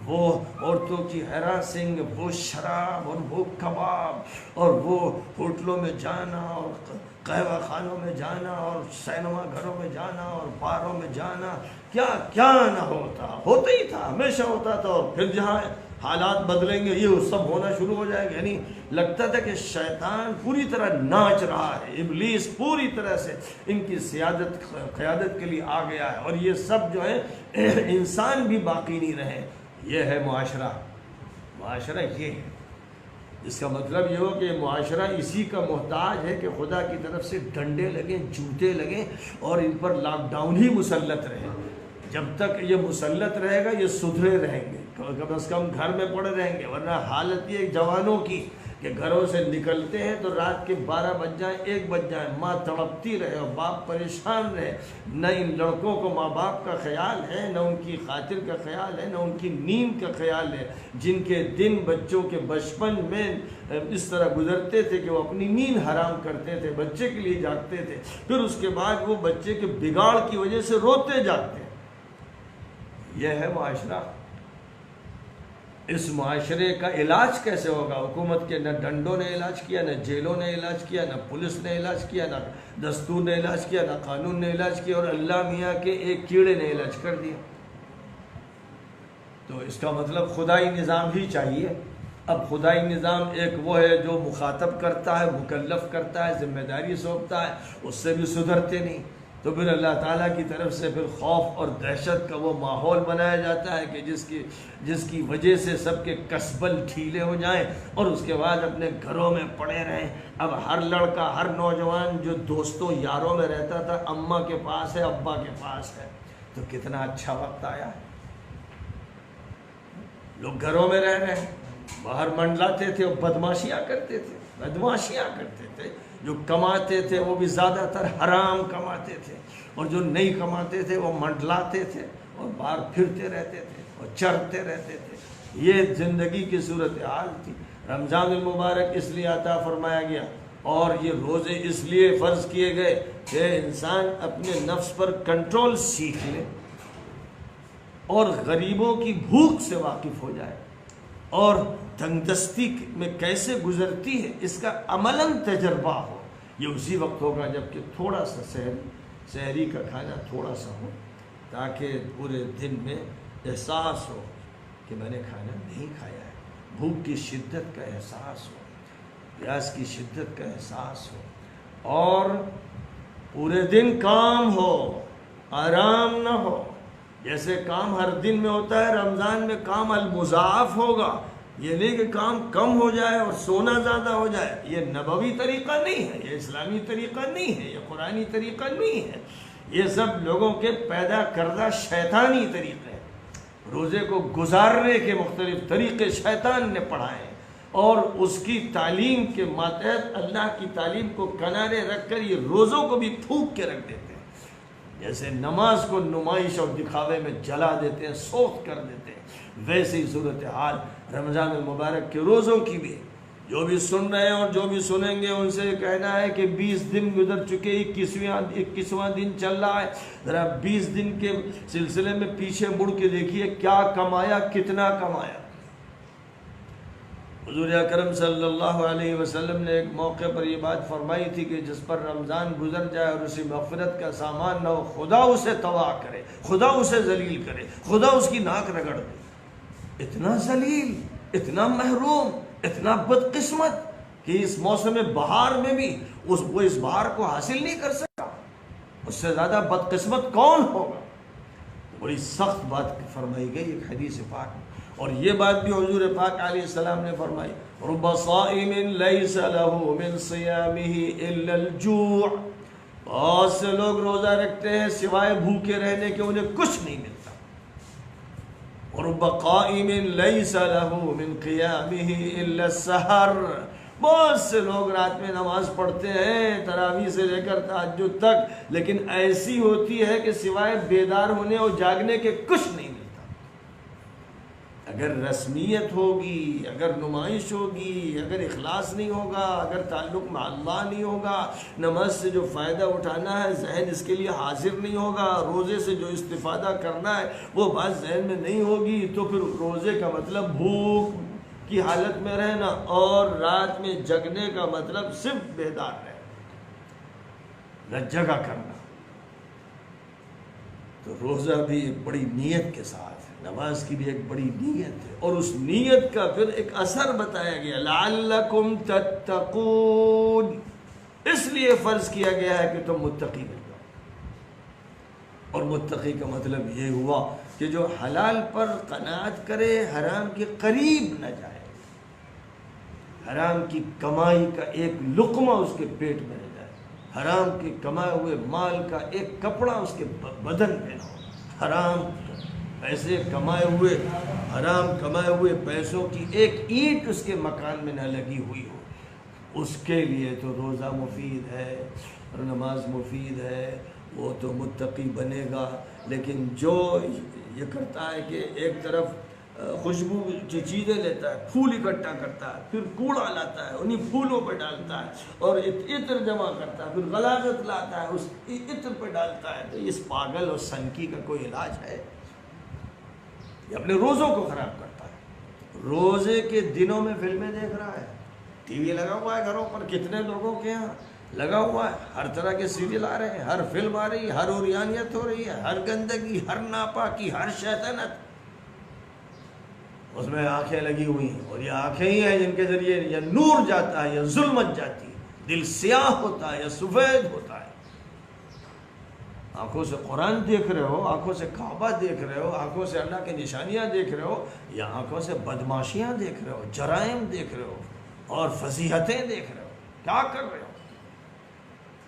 وہ عورتوں کی ہراسنگ، وہ شراب اور وہ کباب اور وہ ہوٹلوں میں جانا اور قہوہ خانوں میں جانا اور سینما گھروں میں جانا اور باروں میں جانا. کیا کیا نہ ہوتا ہی تھا، ہمیشہ ہوتا تھا. اور پھر جہاں حالات بدلیں گے یہ سب ہونا شروع ہو جائے گا. یعنی لگتا تھا کہ شیطان پوری طرح ناچ رہا ہے، ابلیس پوری طرح سے ان کی قیادت کے لیے آ گیا ہے، اور یہ سب جو ہے انسان بھی باقی نہیں رہے. یہ ہے معاشرہ. معاشرہ یہ ہے، اس کا مطلب یہ ہو کہ معاشرہ اسی کا محتاج ہے کہ خدا کی طرف سے ڈنڈے لگیں، جوتے لگیں اور ان پر لاک ڈاؤن ہی مسلط رہے. جب تک یہ مسلط رہے گا یہ سدھرے رہیں گے، کم از کم گھر میں پڑے رہیں گے. ورنہ حالت یہ جوانوں کی کہ گھروں سے نکلتے ہیں تو رات کے 12 بج جائیں، 1 بج جائیں، ماں تڑپتی رہے اور باپ پریشان رہے. نہ ان لڑکوں کو ماں باپ کا خیال ہے، نہ ان کی خاطر کا خیال ہے، نہ ان کی نیند کا خیال ہے. جن کے دن بچوں کے بچپن میں اس طرح گزرتے تھے کہ وہ اپنی نیند حرام کرتے تھے، بچے کے لیے جاگتے تھے، پھر اس کے بعد وہ بچے کے بگاڑ کی وجہ سے روتے جاگتے. یہ ہے معاشرہ. اس معاشرے کا علاج کیسے ہوگا؟ حکومت کے نہ ڈنڈوں نے علاج کیا، نہ جیلوں نے علاج کیا، نہ پولیس نے علاج کیا، نہ دستور نے علاج کیا، نہ قانون نے علاج کیا، اور اللہ میاں کے ایک کیڑے نے علاج کر دیا۔ تو اس کا مطلب خدائی نظام ہی چاہیے۔ اب خدائی نظام ایک وہ ہے جو مخاطب کرتا ہے، مکلف کرتا ہے، ذمہ داری سونپتا ہے، اس سے بھی سدھرتے نہیں، تو پھر اللہ تعالیٰ کی طرف سے پھر خوف اور دہشت کا وہ ماحول بنایا جاتا ہے کہ جس کی وجہ سے سب کے کسبل ڈھیلے ہو جائیں، اور اس کے بعد اپنے گھروں میں پڑے رہیں۔ اب ہر لڑکا، ہر نوجوان جو دوستوں یاروں میں رہتا تھا، اماں کے پاس ہے، ابا کے پاس ہے، تو کتنا اچھا وقت آیا ہے۔ لوگ گھروں میں رہ رہے ہیں، باہر منڈلاتے تھے اور بدماشیاں کرتے تھے، جو کماتے تھے وہ بھی زیادہ تر حرام کماتے تھے، اور جو نہیں کماتے تھے وہ منڈلاتے تھے اور باہر پھرتے رہتے تھے اور چرتے رہتے تھے۔ یہ زندگی کی صورتحال تھی۔ رمضان المبارک اس لیے عطا فرمایا گیا، اور یہ روزے اس لیے فرض کیے گئے کہ انسان اپنے نفس پر کنٹرول سیکھ لے، اور غریبوں کی بھوک سے واقف ہو جائے، اور تنگ دستی میں کیسے گزرتی ہے اس کا عملاً تجربہ ہو۔ یہ اسی وقت ہوگا جب کہ تھوڑا سا سحری کا کھانا تھوڑا سا ہو، تاکہ پورے دن میں احساس ہو کہ میں نے کھانا نہیں کھایا ہے، بھوک کی شدت کا احساس ہو، پیاس کی شدت کا احساس ہو، اور پورے دن کام ہو، آرام نہ ہو۔ جیسے کام ہر دن میں ہوتا ہے، رمضان میں کام المضاعف ہوگا۔ یہ نہیں کہ کام کم ہو جائے اور سونا زیادہ ہو جائے، یہ نبوی طریقہ نہیں ہے، یہ اسلامی طریقہ نہیں ہے، یہ قرآنی طریقہ نہیں ہے، یہ سب لوگوں کے پیدا کردہ شیطانی طریقے ہیں۔ روزے کو گزارنے کے مختلف طریقے شیطان نے پڑھائے، اور اس کی تعلیم کے ماتحت اللہ کی تعلیم کو کنارے رکھ کر یہ روزوں کو بھی پھونک کے رکھ دیتے ہیں۔ جیسے نماز کو نمائش اور دکھاوے میں جلا دیتے ہیں، سوخت کر دیتے ہیں، ویسے ہی صورتحال رمضان المبارک کے روزوں کی بھی۔ جو بھی سن رہے ہیں اور جو بھی سنیں گے ان سے کہنا ہے کہ 20 دن گزر چکے، 21واں دن چل رہا ہے، ذرا 20 دن کے سلسلے میں پیچھے مڑ کے دیکھیے کیا کمایا، کتنا کمایا۔ حضور اکرم صلی اللہ علیہ وسلم نے ایک موقع پر یہ بات فرمائی تھی کہ جس پر رمضان گزر جائے اور اسے مغفرت کا سامان نہ ہو، خدا اسے تباہ کرے، خدا اسے ذلیل کرے، خدا اس کی ناک رگڑ دے۔ اتنا ذلیل، اتنا محروم، اتنا بدقسمت کہ اس موسم بہار میں بھی وہ اس بہار کو حاصل نہیں کر سکا، اس سے زیادہ بدقسمت کون ہوگا؟ بڑی سخت بات فرمائی گئی ایک حدیث پاک میں، اور یہ بات بھی حضور پاک علیہ السلام نے فرمائی، رب صائم لیس له من صیامه الا الجوع۔ بہت سے لوگ روزہ رکھتے ہیں سوائے بھوکے رہنے کے انہیں کچھ نہیں ملتا۔ رب قائم لیس له من قیامه الا السحر۔ بہت سے لوگ رات میں نماز پڑھتے ہیں تراویح سے لے کر تہجد تک، لیکن ایسی ہوتی ہے کہ سوائے بیدار ہونے اور جاگنے کے کچھ نہیں ملتا۔ اگر رسمیت ہوگی، اگر نمائش ہوگی، اگر اخلاص نہیں ہوگا، اگر تعلق مع اللہ نہیں ہوگا، نماز سے جو فائدہ اٹھانا ہے ذہن اس کے لیے حاضر نہیں ہوگا، روزے سے جو استفادہ کرنا ہے وہ بات ذہن میں نہیں ہوگی، تو پھر روزے کا مطلب بھوک کی حالت میں رہنا، اور رات میں جگنے کا مطلب صرف بیدار رہنا، نہ جگہ کرنا۔ تو روزہ بھی ایک بڑی نیت کے ساتھ، نماز کی بھی ایک بڑی نیت ہے، اور اس نیت کا پھر ایک اثر بتایا گیا، لعلکم تتقون، اس لیے فرض کیا گیا ہے کہ تم متقی بن جاؤ۔ اور متقی کا مطلب یہ ہوا کہ جو حلال پر قناعت کرے، حرام کے قریب نہ جائے، حرام کی کمائی کا ایک لقمہ اس کے پیٹ میں نہ جائے، حرام کے کمائے ہوئے مال کا ایک کپڑا اس کے بدن پہ نہ ہو، حرام پیسے کمائے ہوئے، حرام کمائے ہوئے پیسوں کی ایک اینٹ اس کے مکان میں نہ لگی ہوئی ہو۔ اس کے لیے تو روزہ مفید ہے اور نماز مفید ہے، وہ تو متقی بنے گا۔ لیکن جو یہ کرتا ہے کہ ایک طرف خوشبو کی چیزیں لیتا ہے، پھول اکٹھا کرتا ہے، پھر کوڑا لاتا ہے انہی پھولوں پہ ڈالتا ہے، اور عطر جمع کرتا ہے، پھر غلاظت لاتا ہے اس عطر پہ ڈالتا ہے، تو اس پاگل اور سنکی کا کوئی علاج ہے؟ یہ اپنے روزوں کو خراب کرتا ہے۔ روزے کے دنوں میں فلمیں دیکھ رہا ہے، ٹی وی لگا ہوا ہے گھروں پر، کتنے لوگوں کے یہاں لگا ہوا ہے، ہر طرح کے سیریل آ رہے ہیں، ہر فلم آ رہی ہے، ہر عریانیت ہو رہی ہے، ہر گندگی، ہر ناپاکی، ہر شیطنت اس میں آنکھیں لگی ہوئی ہیں، اور یہ آنکھیں ہی ہیں جن کے ذریعے یا نور جاتا ہے یا ظلمت جاتی ہے، دل سیاہ ہوتا ہے یا سفید ہوتا ہے۔ آنکھوں سے قرآن دیکھ رہے ہو، آنکھوں سے کعبہ دیکھ رہے ہو، آنکھوں سے اللہ کی نشانیاں دیکھ رہے ہو، یا آنکھوں سے بدماشیاں دیکھ رہے ہو، جرائم دیکھ رہے ہو اور فضیحتیں دیکھ رہے ہو، کیا کر رہے ہو؟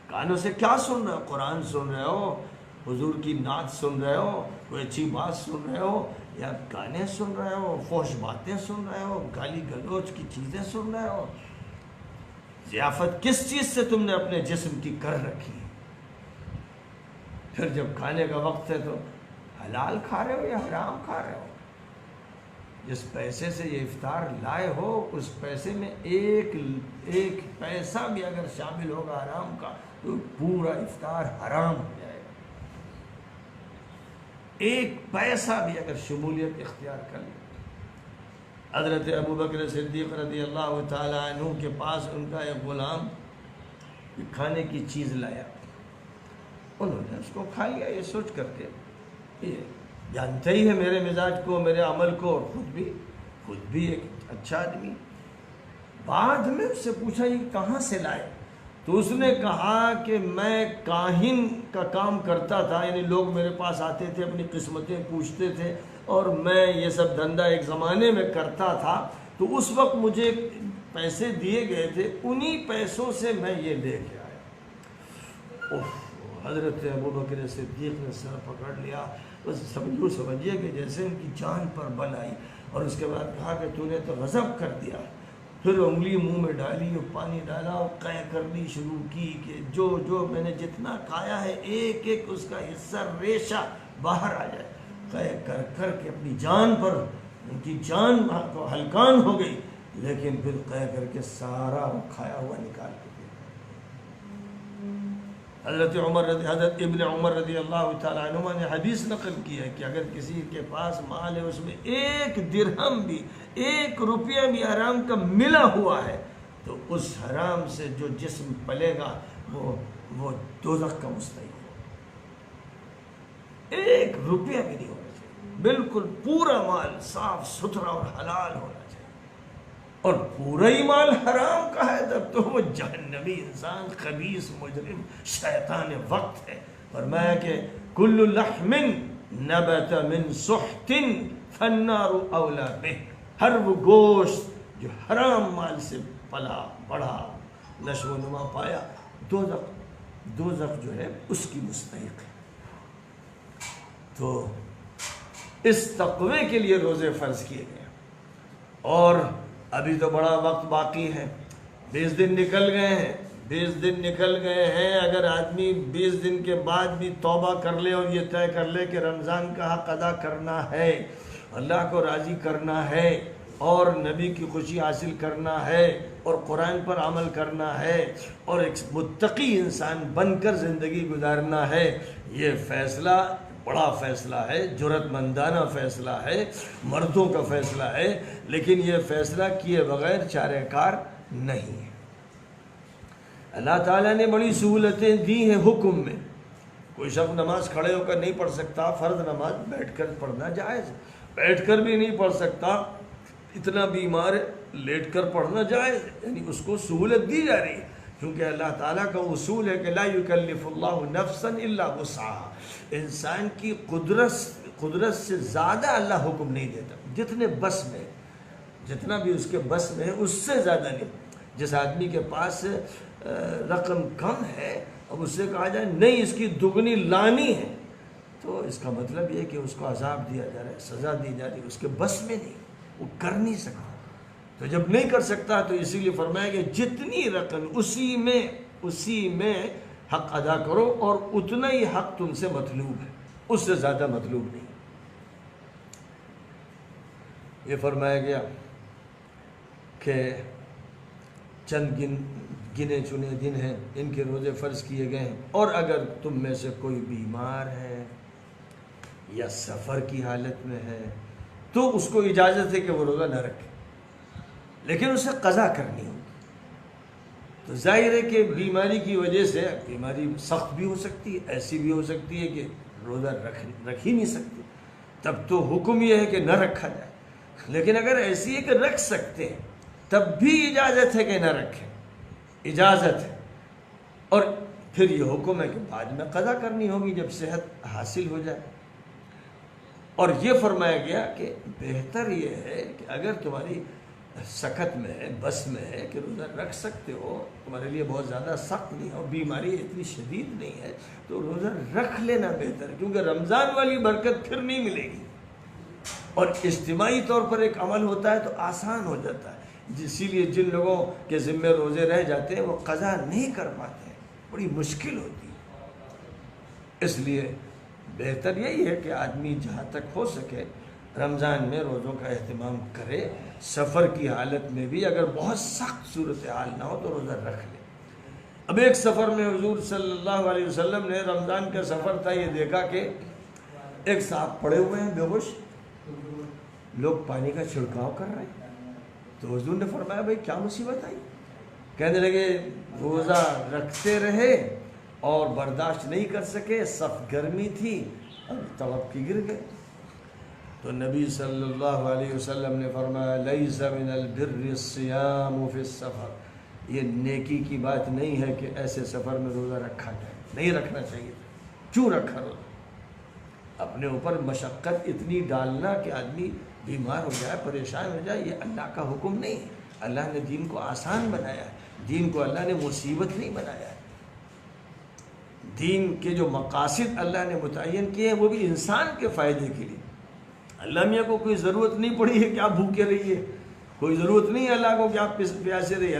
کانوں سے کیا سن رہے ہو؟ قرآن سن رہے ہو، حضور کی نعت سن رہے ہو، کوئی اچھی بات سن رہے ہو، یا گانے سن رہے ہو، فحش باتیں سن رہے ہو، گالی گلوچ کی چیزیں سن رہے ہو؟ ضیافت کس چیز سے تم نے اپنے جسم کی کر رکھی ہے؟ پھر جب کھانے کا وقت ہے تو حلال کھا رہے ہو یا حرام کھا رہے ہو؟ جس پیسے سے یہ افطار لائے ہو اس پیسے میں ایک پیسہ بھی اگر شامل ہوگا حرام کا تو پورا افطار حرام ہو جائے گا۔ ایک پیسہ بھی اگر شمولیت اختیار کر لے۔ حضرت ابوبکر صدیق رضی اللہ تعالیٰ عنہ کے پاس ان کا ایک غلام کھانے کی چیز لایا، انہوں نے اس کو کھا لیا، یہ سوچ کر کے یہ جانتے ہی ہے میرے مزاج کو، میرے عمل کو، اور خود بھی ایک اچھا آدمی۔ بعد میں اس سے پوچھا یہ کہاں سے لائے؟ تو اس نے کہا کہ میں کاہن کا کام کرتا تھا، یعنی لوگ میرے پاس آتے تھے، اپنی قسمتیں پوچھتے تھے، اور میں یہ سب دھندا ایک زمانے میں کرتا تھا، تو اس وقت مجھے پیسے دیے گئے تھے، انہی پیسوں سے میں یہ لے کے آیا۔ حضرت ابوبکر صدیق نے سر پکڑ لیا، بس سمجھیے کہ جیسے ان کی جان پر بل آئی، اور اس کے بعد کہا کہ تو نے تو غضب کر دیا۔ پھر انگلی منہ میں ڈالی اور پانی ڈالا اور قے کرنی شروع کی کہ جو میں نے جتنا کھایا ہے ایک ایک اس کا حصہ ریشہ باہر آ جائے۔ قے کر کر کے اپنی جان پر ان کی جان ہلکان ہو گئی، لیکن پھر قے کر کے سارا کھایا ہوا نکال کے دیا۔ حضرت ابن عمر رضی اللہ تعالیٰ عنہ نے حدیث نقل کی ہے کہ اگر کسی کے پاس مال ہے اس میں ایک درہم بھی، ایک روپیہ بھی حرام کا ملا ہوا ہے تو اس حرام سے جو جسم پلے گا وہ دوزخ کا مستحق ہو۔ ایک روپیہ بھی نہیں ہونا چاہیے، بالکل پورا مال صاف ستھرا اور حلال ہونا چاہیے، اور پورا ہی مال حرام کا ہے تب تو وہ جہنمی انسان، خبیث مجرم، شیطان وقت ہے۔ فرمایا کہ کل لحم نبت من سحت فالنار اولا بہ، ہر وہ گوشت جو حرام مال سے پلا بڑھا نشو و نما پایا، دوزخ جو ہے اس کی مستحق ہے۔ تو اس تقوی کے لیے روزے فرض کیے گئے، اور ابھی تو بڑا وقت باقی ہے، 20 دن نکل گئے ہیں۔ اگر آدمی 20 دن کے بعد بھی توبہ کر لے اور یہ طے کر لے کہ رمضان کا حق ادا کرنا ہے، اللہ کو راضی کرنا ہے، اور نبی کی خوشی حاصل کرنا ہے، اور قرآن پر عمل کرنا ہے، اور ایک متقی انسان بن کر زندگی گزارنا ہے، یہ فیصلہ بڑا فیصلہ ہے، جرأت مندانہ فیصلہ ہے، مردوں کا فیصلہ ہے، لیکن یہ فیصلہ کیے بغیر چارہ کار نہیں ہے۔ اللہ تعالیٰ نے بڑی سہولتیں دی ہیں حکم میں۔ کوئی شخص نماز کھڑے ہو کر نہیں پڑھ سکتا، فرض نماز بیٹھ کر پڑھنا جائز، بیٹھ کر بھی نہیں پڑھ سکتا، اتنا بیمار ہے لیٹ کر پڑھنا جائز، یعنی اس کو سہولت دی جا رہی ہے، کیونکہ اللہ تعالیٰ کا اصول ہے کہ لا یکلف اللہ نفسا الا وسعہا، انسان کی قدرت سے زیادہ اللہ حکم نہیں دیتا، جتنے بس میں، جتنا بھی اس کے بس میں ہے اس سے زیادہ نہیں۔ جس آدمی کے پاس رقم کم ہے، اب اس سے کہا جائے نہیں اس کی دگنی لانی ہے، تو اس کا مطلب یہ کہ اس کو عذاب دیا جا رہا ہے، سزا دی جا رہی ہے، اس کے بس میں نہیں، وہ کر نہیں سکتا۔ تو جب نہیں کر سکتا تو اسی لیے فرمایا کہ جتنی رقم اسی میں حق ادا کرو، اور اتنا ہی حق تم سے مطلوب ہے، اس سے زیادہ مطلوب نہیں۔ یہ فرمایا گیا کہ چند گنے چنے دن ہیں، ان کے روزے فرض کیے گئے ہیں، اور اگر تم میں سے کوئی بیمار ہے یا سفر کی حالت میں ہے تو اس کو اجازت ہے کہ وہ روزہ نہ رکھے۔ لیکن اسے قضا کرنی ہوگی۔ تو ظاہر ہے کہ بیماری کی وجہ سے، بیماری سخت بھی ہو سکتی ہے، ایسی بھی ہو سکتی ہے کہ روزہ رکھ ہی نہیں سکتے، تب تو حکم یہ ہے کہ نہ رکھا جائے۔ لیکن اگر ایسی ہے کہ رکھ سکتے ہیں تب بھی اجازت ہے کہ نہ رکھیں، اجازت ہے۔ اور پھر یہ حکم ہے کہ بعد میں قضا کرنی ہوگی جب صحت حاصل ہو جائے۔ اور یہ فرمایا گیا کہ بہتر یہ ہے کہ اگر تمہاری سکت میں ہے، بس میں ہے کہ روزہ رکھ سکتے ہو، تمہارے لیے بہت زیادہ سخت نہیں ہے اور بیماری اتنی شدید نہیں ہے، تو روزہ رکھ لینا بہتر ہے، کیونکہ رمضان والی برکت پھر نہیں ملے گی۔ اور اجتماعی طور پر ایک عمل ہوتا ہے تو آسان ہو جاتا ہے، اسی لیے جن لوگوں کے ذمہ روزے رہ جاتے ہیں وہ قضا نہیں کر پاتے ہیں، بڑی مشکل ہوتی ہے۔ اس لیے بہتر یہی ہے کہ آدمی جہاں تک ہو سکے رمضان میں روزوں کا اہتمام کرے، سفر کی حالت میں بھی اگر بہت سخت صورتحال نہ ہو تو روزہ رکھ لے۔ اب ایک سفر میں حضور صلی اللہ علیہ وسلم نے، رمضان کا سفر تھا، یہ دیکھا کہ ایک صاحب پڑے ہوئے ہیں بے ہوش، لوگ پانی کا چھڑکاؤ کر رہے ہیں۔ تو حضور نے فرمایا بھائی کیا مصیبت آئی؟ کہنے لگے روزہ رکھتے رہے اور برداشت نہیں کر سکے، سخت گرمی تھی اور توقع گر گئے۔ تو نبی صلی اللہ علیہ وسلم نے فرمایا لیس من البر الصیام فی السفر، یہ نیکی کی بات نہیں ہے کہ ایسے سفر میں روزہ رکھا جائے، نہیں رکھنا چاہیے۔ کیوں رکھا روزہ؟ اپنے اوپر مشقت اتنی ڈالنا کہ آدمی بیمار ہو جائے، پریشان ہو جائے، یہ اللہ کا حکم نہیں ہے۔ اللہ نے دین کو آسان بنایا ہے، دین کو اللہ نے مصیبت نہیں بنایا ہے۔ دین کے جو مقاصد اللہ نے متعین کیے ہیں وہ بھی انسان کے فائدے کے لیے۔ اللہ میاں کو کوئی ضرورت نہیں پڑی ہے کہ آپ بھوکے رہیے، کوئی ضرورت نہیں ہے اللہ کو کہ آپ پیاسے رہیے۔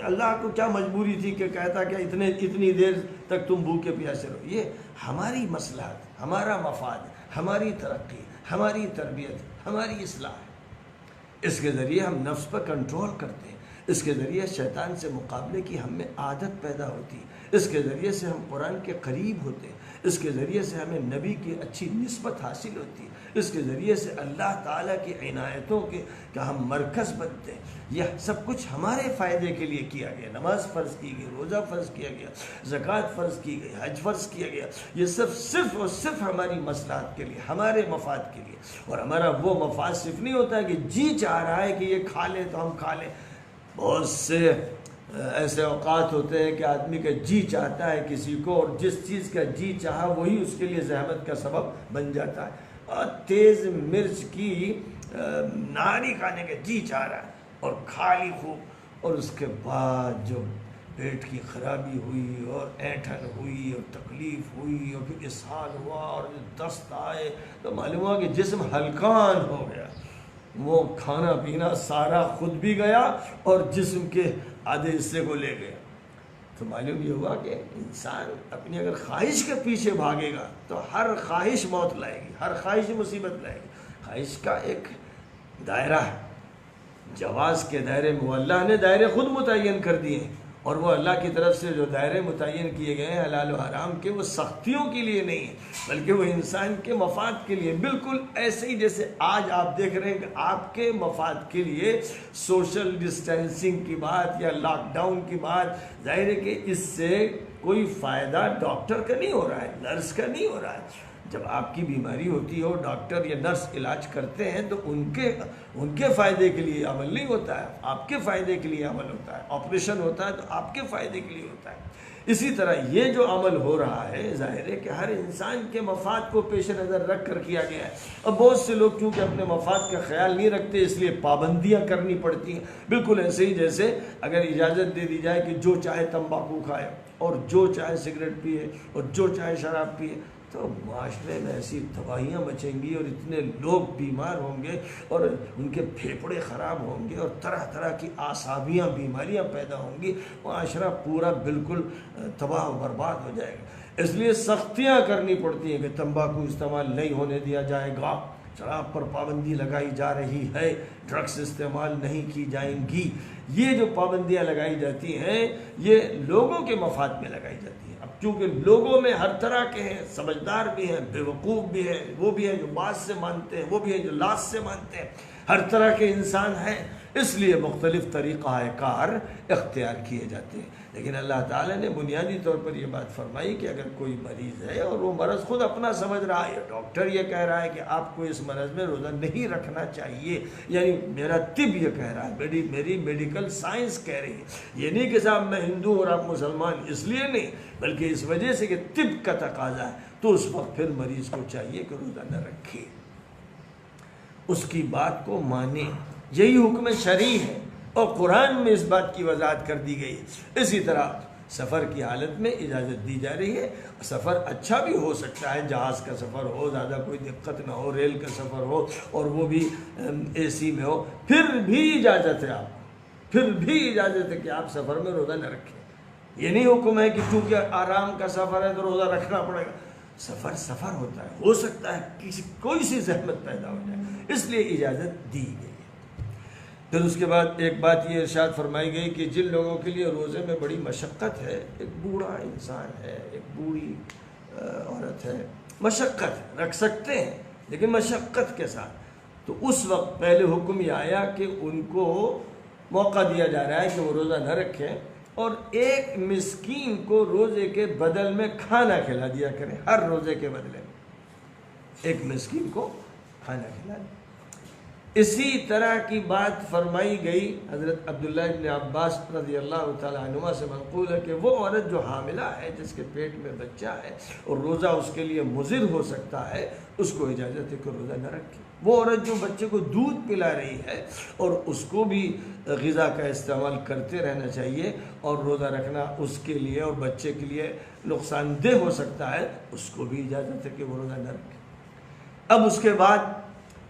اللہ کو کیا مجبوری تھی کہ کہتا کہ اتنی دیر تک تم بھوکے پیاسے رہو؟ یہ ہماری مصلحت، ہمارا مفاد، ہماری ترقی، ہماری تربیت، ہماری اصلاح ہے۔ اس کے ذریعے ہم نفس پر کنٹرول کرتے ہیں، اس کے ذریعے شیطان سے مقابلے کی ہم میں عادت پیدا ہوتی ہے، اس کے ذریعے سے ہم قرآن کے قریب ہوتے ہیں، اس کے ذریعے سے ہمیں نبی کی اچھی نسبت حاصل ہوتی ہے، اس کے ذریعے سے اللہ تعالیٰ کی عنایتوں کے کا ہم مرکز بنتے ہیں۔ یہ سب کچھ ہمارے فائدے کے لیے کیا گیا۔ نماز فرض کی گئی، روزہ فرض کیا گیا، زکوٰۃ فرض کی گئی، حج فرض کیا گیا، یہ سب صرف اور صرف ہماری مصلحت کے لیے، ہمارے مفاد کے لیے۔ اور ہمارا وہ مفاد صرف نہیں ہوتا ہے کہ جی چاہ رہا ہے کہ یہ کھا لیں تو ہم کھا لیں۔ بہت سے ایسے اوقات ہوتے ہیں کہ آدمی کا جی چاہتا ہے کسی کو، اور جس چیز کا جی چاہا وہی اس کے لیے زحمت کا سبب بن جاتا ہے۔ اور تیز مرچ کی نہاری کھانے کا جی چاہ رہا ہے اور کھا لی خوب، اور اس کے بعد جو پیٹ کی خرابی ہوئی اور اینٹھن ہوئی اور تکلیف ہوئی اور پھر اسہال ہوا اور دست آئے تو معلوم ہوا کہ جسم ہلکان ہو گیا، وہ کھانا پینا سارا خود بھی گیا اور جسم کے آدھے حصے کو لے گیا۔ تو معلوم یہ ہوا کہ انسان اپنی اگر خواہش کے پیچھے بھاگے گا تو ہر خواہش موت لائے گی، ہر خواہش مصیبت لائے گی۔ خواہش کا ایک دائرہ ہے، جواز کے دائرے میں وہ اللہ نے دائرے خود متعین کر دیے ہیں، اور وہ اللہ کی طرف سے جو دائرے متعین کیے گئے ہیں حلال و حرام کے، وہ سختیوں کے لیے نہیں ہیں بلکہ وہ انسان کے مفاد کے لیے۔ بالکل ایسے ہی جیسے آج آپ دیکھ رہے ہیں کہ آپ کے مفاد کے لیے سوشل ڈسٹینسنگ کی بات یا لاک ڈاؤن کی بات، ظاہر ہے کہ اس سے کوئی فائدہ ڈاکٹر کا نہیں ہو رہا ہے، نرس کا نہیں ہو رہا ہے۔ جب آپ کی بیماری ہوتی ہو، ڈاکٹر یا نرس علاج کرتے ہیں تو ان کے فائدے کے لیے عمل نہیں ہوتا ہے، آپ کے فائدے کے لیے عمل ہوتا ہے۔ آپریشن ہوتا ہے تو آپ کے فائدے کے لیے ہوتا ہے۔ اسی طرح یہ جو عمل ہو رہا ہے، ظاہر ہے کہ ہر انسان کے مفاد کو پیش نظر رکھ کر کیا گیا ہے۔ اب بہت سے لوگ کیونکہ اپنے مفاد کا خیال نہیں رکھتے، اس لیے پابندیاں کرنی پڑتی ہیں۔ بالکل ایسے ہی جیسے اگر اجازت دے دی جائے کہ جو چاہے تمباکو کھائے اور جو چاہے سگریٹ پیے اور جو چاہے شراب پیے، تو معاشرے میں ایسی تباہیاں مچیں گی اور اتنے لوگ بیمار ہوں گے اور ان کے پھیپھڑے خراب ہوں گے اور طرح طرح کی اعصابیاں بیماریاں پیدا ہوں گی، معاشرہ پورا بالکل تباہ و برباد ہو جائے گا۔ اس لیے سختیاں کرنی پڑتی ہیں کہ تمباکو استعمال نہیں ہونے دیا جائے گا، شراب پر پابندی لگائی جا رہی ہے، ڈرگس استعمال نہیں کی جائیں گی۔ یہ جو پابندیاں لگائی جاتی ہیں یہ لوگوں کے مفاد میں لگائی جاتی ہیں۔ اب چونکہ لوگوں میں ہر طرح کے ہیں، سمجھدار بھی ہیں، بے وقوف بھی ہیں، وہ بھی ہیں جو بات سے مانتے ہیں، وہ بھی ہیں جو لاس سے مانتے ہیں، ہر طرح کے انسان ہیں، اس لیے مختلف طریقہ کار اختیار کیے جاتے ہیں۔ لیکن اللہ تعالیٰ نے بنیادی طور پر یہ بات فرمائی کہ اگر کوئی مریض ہے اور وہ مرض خود اپنا سمجھ رہا ہے، ڈاکٹر یہ کہہ رہا ہے کہ آپ کو اس مرض میں روزہ نہیں رکھنا چاہیے، یعنی میرا طب یہ کہہ رہا ہے، میری میڈیکل سائنس کہہ رہی ہے، یہ نہیں کہ صاحب میں ہندو اور آپ مسلمان، اس لیے نہیں، بلکہ اس وجہ سے کہ طب کا تقاضا ہے، تو اس وقت پھر مریض کو چاہیے کہ روزہ نہ رکھے، اس کی بات کو مانے۔ یہی حکم شرعی ہے اور قرآن میں اس بات کی وضاحت کر دی گئی ہے۔ اسی طرح سفر کی حالت میں اجازت دی جا رہی ہے، سفر اچھا بھی ہو سکتا ہے، جہاز کا سفر ہو، زیادہ کوئی دقت نہ ہو، ریل کا سفر ہو اور وہ بھی اے سی میں ہو، پھر بھی اجازت ہے، آپ پھر بھی اجازت ہے کہ آپ سفر میں روزہ نہ رکھیں۔ یہ نہیں حکم ہے کہ چونکہ آرام کا سفر ہے تو روزہ رکھنا پڑے گا، سفر ہوتا ہے، ہو سکتا ہے کوئی سی زحمت پیدا ہو جائے، اس لیے اجازت دی گئی۔ پھر اس کے بعد ایک بات یہ ارشاد فرمائی گئی کہ جن لوگوں کے لیے روزے میں بڑی مشقت ہے، ایک بوڑھا انسان ہے، ایک بوڑھی عورت ہے، مشقت رکھ سکتے ہیں لیکن مشقت کے ساتھ، تو اس وقت پہلے حکم یہ آیا کہ ان کو موقع دیا جا رہا ہے کہ وہ روزہ نہ رکھیں اور ایک مسکین کو روزے کے بدل میں کھانا کھلا دیا کریں، ہر روزے کے بدلے میں ایک مسکین کو کھانا کھلا دیا۔ اسی طرح کی بات فرمائی گئی حضرت عبداللہ ابن عباس رضی اللہ تعالیٰ عنہما سے منقول ہے کہ وہ عورت جو حاملہ ہے، جس کے پیٹ میں بچہ ہے اور روزہ اس کے لیے مضر ہو سکتا ہے، اس کو اجازت ہے کہ روزہ نہ رکھے۔ وہ عورت جو بچے کو دودھ پلا رہی ہے اور اس کو بھی غذا کا استعمال کرتے رہنا چاہیے اور روزہ رکھنا اس کے لیے اور بچے کے لیے نقصان دہ ہو سکتا ہے، اس کو بھی اجازت ہے کہ وہ روزہ نہ رکھے۔ اب اس کے بعد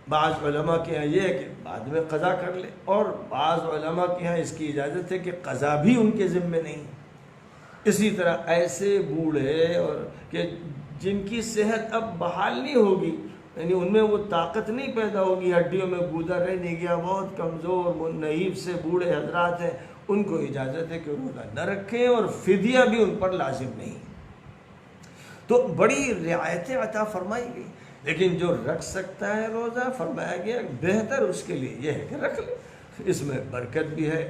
بعض علماء کے یہاں یہ ہے کہ بعد میں قضا کر لے، اور بعض علماء کے یہاں اس کی اجازت ہے کہ قضا بھی ان کے ذمے نہیں۔ اسی طرح ایسے بوڑھے اور کہ جن کی صحت اب بحال نہیں ہوگی، یعنی ان میں وہ طاقت نہیں پیدا ہوگی، ہڈیوں میں گودا رہ نہیں گیا، بہت کمزور نحیف سے بوڑھے حضرات ہیں، ان کو اجازت ہے کہ روزہ نہ رکھیں اور فدیہ بھی ان پر لازم نہیں۔ تو بڑی رعایتیں عطا فرمائی گئی، لیکن جو رکھ سکتا ہے روزہ، فرمایا گیا بہتر اس کے لیے یہ ہے کہ رکھ لے، اس میں برکت بھی ہے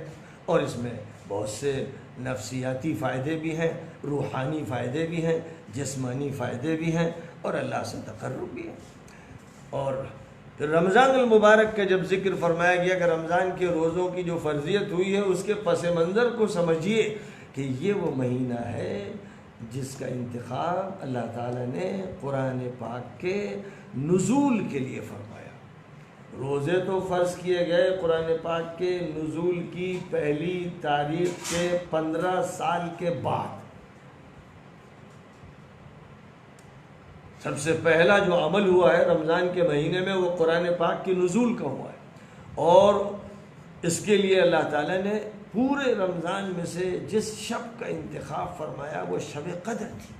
اور اس میں بہت سے نفسیاتی فائدے بھی ہیں، روحانی فائدے بھی ہیں، جسمانی فائدے بھی ہیں اور اللہ سے تقرب بھی ہے۔ اور پھر رمضان المبارک کا جب ذکر فرمایا گیا کہ رمضان کے روزوں کی جو فرضیت ہوئی ہے، اس کے پس منظر کو سمجھیے کہ یہ وہ مہینہ ہے جس کا انتخاب اللہ تعالیٰ نے قرآن پاک کے نزول کے لیے فرمایا۔ روزے تو فرض کیے گئے قرآن پاک کے نزول کی پہلی تاریخ کے 15 سال کے بعد۔ سب سے پہلا جو عمل ہوا ہے رمضان کے مہینے میں وہ قرآن پاک کے نزول کا ہوا ہے، اور اس کے لیے اللہ تعالیٰ نے پورے رمضان میں سے جس شب کا انتخاب فرمایا وہ شب قدر تھی،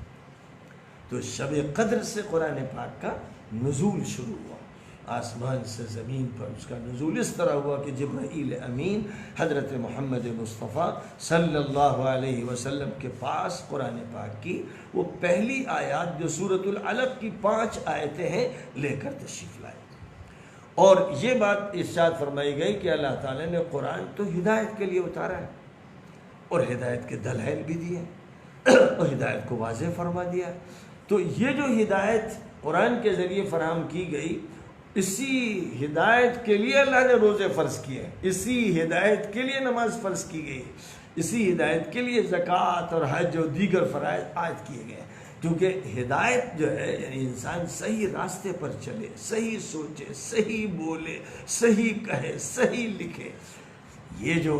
تو شب قدر سے قرآن پاک کا نزول شروع ہوا، آسمان سے زمین پر اس کا نزول اس طرح ہوا کہ جبرائیل امین حضرت محمد مصطفیٰ صلی اللہ علیہ وسلم کے پاس قرآن پاک کی وہ پہلی آیات جو سورۃ العلق کی 5 آیتیں ہیں لے کر تشریف لائے۔ اور یہ بات ارشاد فرمائی گئی کہ اللہ تعالیٰ نے قرآن تو ہدایت کے لیے اتارا ہے اور ہدایت کے دلائل بھی دیے اور ہدایت کو واضح فرما دیا، تو یہ جو ہدایت قرآن کے ذریعے فراہم کی گئی، اسی ہدایت کے لیے اللہ نے روزے فرض کیے، اسی ہدایت کے لیے نماز فرض کی گئی، اسی ہدایت کے لیے زکوٰۃ اور حج اور دیگر فرائض عائد کیے گئے، کیونکہ ہدایت جو ہے یعنی انسان صحیح راستے پر چلے، صحیح سوچے، صحیح بولے، صحیح کہے، صحیح لکھے، یہ جو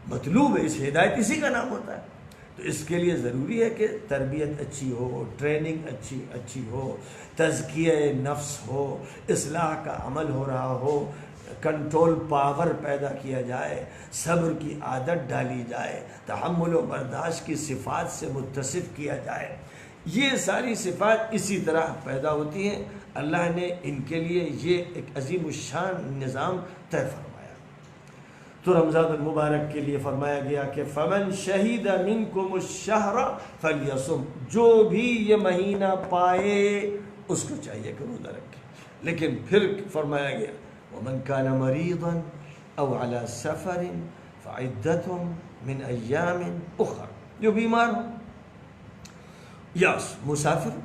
مطلوب ہے، اس ہدایت اسی کا نام ہوتا ہے۔ تو اس کے لیے ضروری ہے کہ تربیت اچھی ہو، ٹریننگ اچھی ہو، تزکیہ نفس ہو، اصلاح کا عمل ہو رہا ہو، کنٹرول پاور پیدا کیا جائے، صبر کی عادت ڈالی جائے، تحمل و برداشت کی صفات سے متصف کیا جائے، یہ ساری صفات اسی طرح پیدا ہوتی ہیں۔ اللہ نے ان کے لیے یہ ایک عظیم الشان نظام طے فرمایا۔ تو رمضان المبارک کے لیے فرمایا گیا کہ فمن شہید منکم الشہر فلیصم، جو بھی یہ مہینہ پائے اس کو چاہیے کہ روزہ رکھے، لیکن پھر فرمایا گیا ومن كان مريضا او على سفر فعدة من ایام اخر، جو بیمار ہو یا مسافر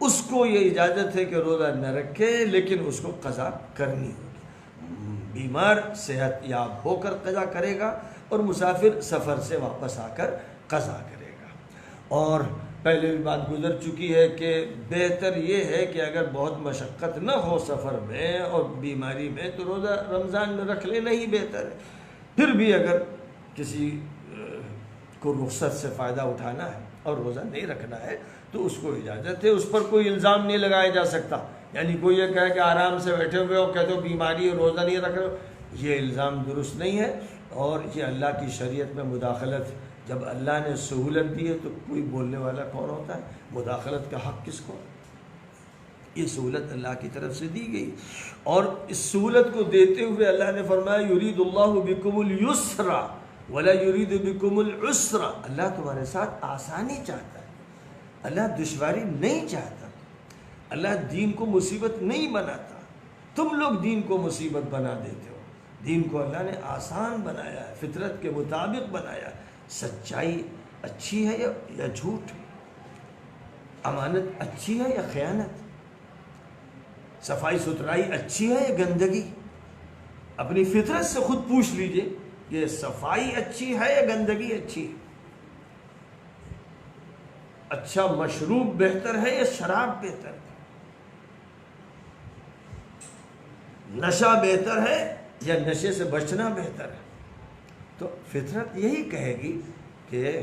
اس کو یہ اجازت ہے کہ روزہ نہ رکھے، لیکن اس کو قضا کرنی ہوگی۔ بیمار صحت یاب ہو کر قضا کرے گا، اور مسافر سفر سے واپس آ کر قضا کرے گا۔ اور پہلے بھی بات گزر چکی ہے کہ بہتر یہ ہے کہ اگر بہت مشقت نہ ہو سفر میں اور بیماری میں تو روزہ رمضان میں رکھ لینا ہی بہتر ہے۔ پھر بھی اگر کسی کو رخصت سے فائدہ اٹھانا ہے اور روزہ نہیں رکھنا ہے تو اس کو اجازت ہے، اس پر کوئی الزام نہیں لگایا جا سکتا۔ یعنی کوئی یہ کہے کہ آرام سے بیٹھے ہوئے ہو، کہتے ہو بیماری اور روزہ نہیں رکھ رہے ہو، یہ الزام درست نہیں ہے، اور یہ اللہ کی شریعت میں مداخلت۔ جب اللہ نے سہولت دی ہے تو کوئی بولنے والا کون ہوتا ہے؟ مداخلت کا حق کس کو؟ یہ سہولت اللہ کی طرف سے دی گئی، اور اس سہولت کو دیتے ہوئے اللہ نے فرمایا یرید اللہ بکم الیسر ولا یرید بکم العسر، اللہ تمہارے ساتھ آسانی چاہتا ہے، اللہ دشواری نہیں چاہتا، اللہ دین کو مصیبت نہیں بناتا۔ تم لوگ دین کو مصیبت بنا دیتے ہو، دین کو اللہ نے آسان بنایا ہے، فطرت کے مطابق بنایا ہے۔ سچائی اچھی ہے یا جھوٹ؟ امانت اچھی ہے یا خیانت؟ صفائی ستھرائی اچھی ہے یا گندگی؟ اپنی فطرت سے خود پوچھ لیجئے کہ صفائی اچھی ہے یا گندگی اچھی ہے؟ اچھا مشروب بہتر ہے یا شراب بہتر ہے؟ نشہ بہتر ہے یا نشے سے بچنا بہتر ہے؟ تو فطرت یہی کہے گی کہ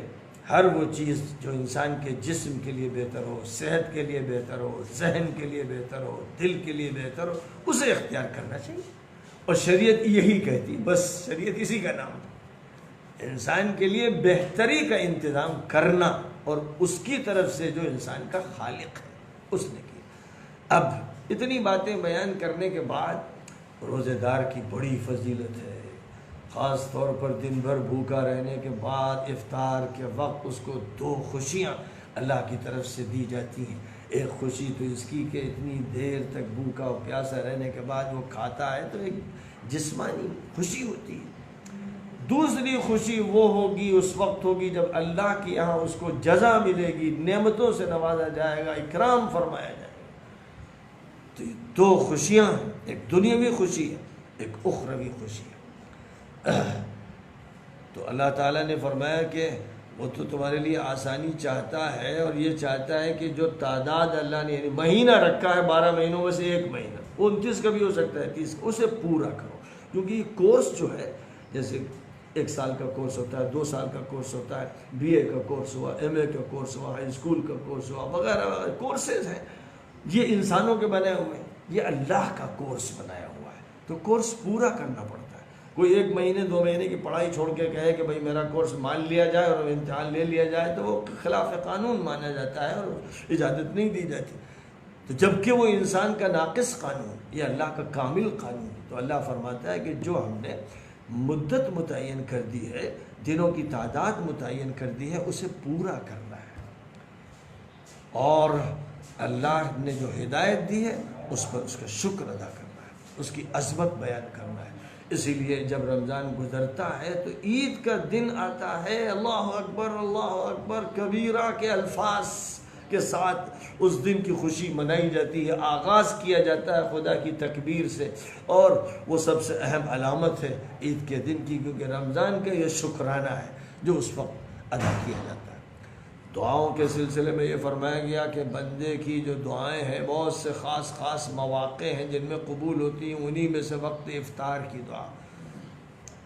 ہر وہ چیز جو انسان کے جسم کے لیے بہتر ہو، صحت کے لیے بہتر ہو، ذہن کے لیے بہتر ہو، دل کے لیے بہتر ہو، اسے اختیار کرنا چاہیے۔ اور شریعت یہی کہتی، بس شریعت اسی کا نام ہے، انسان کے لیے بہتری کا انتظام کرنا، اور اس کی طرف سے جو انسان کا خالق ہے اس نے کیا۔ اب اتنی باتیں بیان کرنے کے بعد روزے دار کی بڑی فضیلت ہے، خاص طور پر دن بھر بھوکا رہنے کے بعد افطار کے وقت اس کو دو خوشیاں اللہ کی طرف سے دی جاتی ہیں۔ ایک خوشی تو اس کی کہ اتنی دیر تک بھوکا اور پیاسا رہنے کے بعد وہ کھاتا ہے تو ایک جسمانی خوشی ہوتی ہے۔ دوسری خوشی وہ ہوگی، اس وقت ہوگی جب اللہ کی یہاں اس کو جزا ملے گی، نعمتوں سے نوازا جائے گا، اکرام فرمایا جائے گا۔ تو یہ دو خوشیاں ہیں، ایک دنیاوی خوشی ہے، ایک اخروی خوشی ہے۔ تو اللہ تعالیٰ نے فرمایا کہ وہ تو تمہارے لیے آسانی چاہتا ہے، اور یہ چاہتا ہے کہ جو تعداد اللہ نے یعنی مہینہ رکھا ہے 12 مہینوں میں سے ایک مہینہ، 29 کا بھی ہو سکتا ہے 30 کا، اسے پورا کرو۔ کیونکہ یہ کورس جو ہے، جیسے 1 سال کا کورس ہوتا ہے، 2 سال کا کورس ہوتا ہے، BA کا کورس ہوا، MA کا کورس ہوا، ہائی اسکول کا کورس ہوا، وغیرہ وغیرہ کورسز ہیں، یہ انسانوں کے بنائے ہوئے ہیں، یہ اللہ کا کورس بنایا ہوا ہے، تو کورس پورا کرنا پڑتا ہے۔ کوئی 1 مہینے 2 مہینے کی پڑھائی چھوڑ کے کہے کہ بھائی میرا کورس مان لیا جائے اور امتحان لے لیا جائے تو وہ خلاف قانون مانا جاتا ہے اور اجازت نہیں دی جاتی۔ تو جبکہ وہ انسان کا ناقص قانون، یہ اللہ کا کامل قانون، تو اللہ فرماتا ہے کہ جو ہم نے مدت متعین کر دی ہے، دنوں کی تعداد متعین کر دی ہے، اسے پورا کرنا ہے، اور اللہ نے جو ہدایت دی ہے اس پر اس کا شکر ادا کرنا ہے، اس کی عظمت بیان کرنا ہے۔ اسی لیے جب رمضان گزرتا ہے تو عید کا دن آتا ہے، اللہ اکبر کبیرہ کے الفاظ کے ساتھ اس دن کی خوشی منائی جاتی ہے، آغاز کیا جاتا ہے خدا کی تکبیر سے، اور وہ سب سے اہم علامت ہے عید کے دن کی، کیونکہ رمضان کا یہ شکرانہ ہے جو اس وقت ادا کیا جاتا ہے۔ دعاؤں کے سلسلے میں یہ فرمایا گیا کہ بندے کی جو دعائیں ہیں بہت سے خاص مواقع ہیں جن میں قبول ہوتی ہیں، انہی میں سے وقت افطار کی دعا،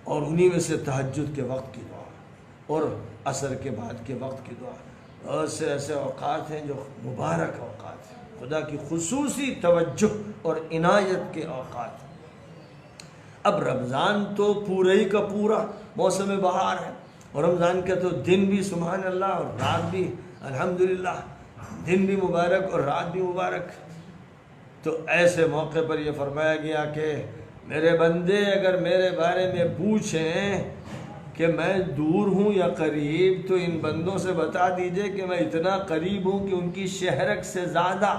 اور انہی میں سے تہجد کے وقت کی دعا، اور عصر کے بعد کے وقت کی دعا۔ بہت سے ایسے اوقات ہیں جو مبارک اوقات ہیں، خدا کی خصوصی توجہ اور عنایت کے اوقات ہیں۔ اب رمضان تو پورے ہی کا پورا موسم بہار ہے، اور رمضان کا تو دن بھی سبحان اللہ اور رات بھی الحمدللہ، دن بھی مبارک اور رات بھی مبارک۔ تو ایسے موقع پر یہ فرمایا گیا کہ میرے بندے اگر میرے بارے میں پوچھیں کہ میں دور ہوں یا قریب، تو ان بندوں سے بتا دیجئے کہ میں اتنا قریب ہوں کہ ان کی شہرک سے زیادہ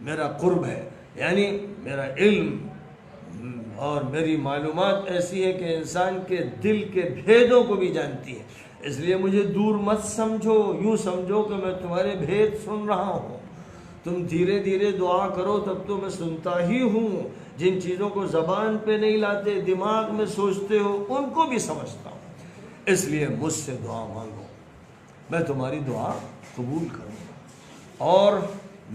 میرا قرب ہے، یعنی میرا علم، اور میری معلومات ایسی ہے کہ انسان کے دل کے بھیدوں کو بھی جانتی ہے، اس لیے مجھے دور مت سمجھو، یوں سمجھو کہ میں تمہارے بھید سن رہا ہوں۔ تم دھیرے دھیرے دعا کرو تب تو میں سنتا ہی ہوں، جن چیزوں کو زبان پہ نہیں لاتے، دماغ میں سوچتے ہو، ان کو بھی سمجھتا ہوں، اس لیے مجھ سے دعا مانگو، میں تمہاری دعا قبول کروں گا، اور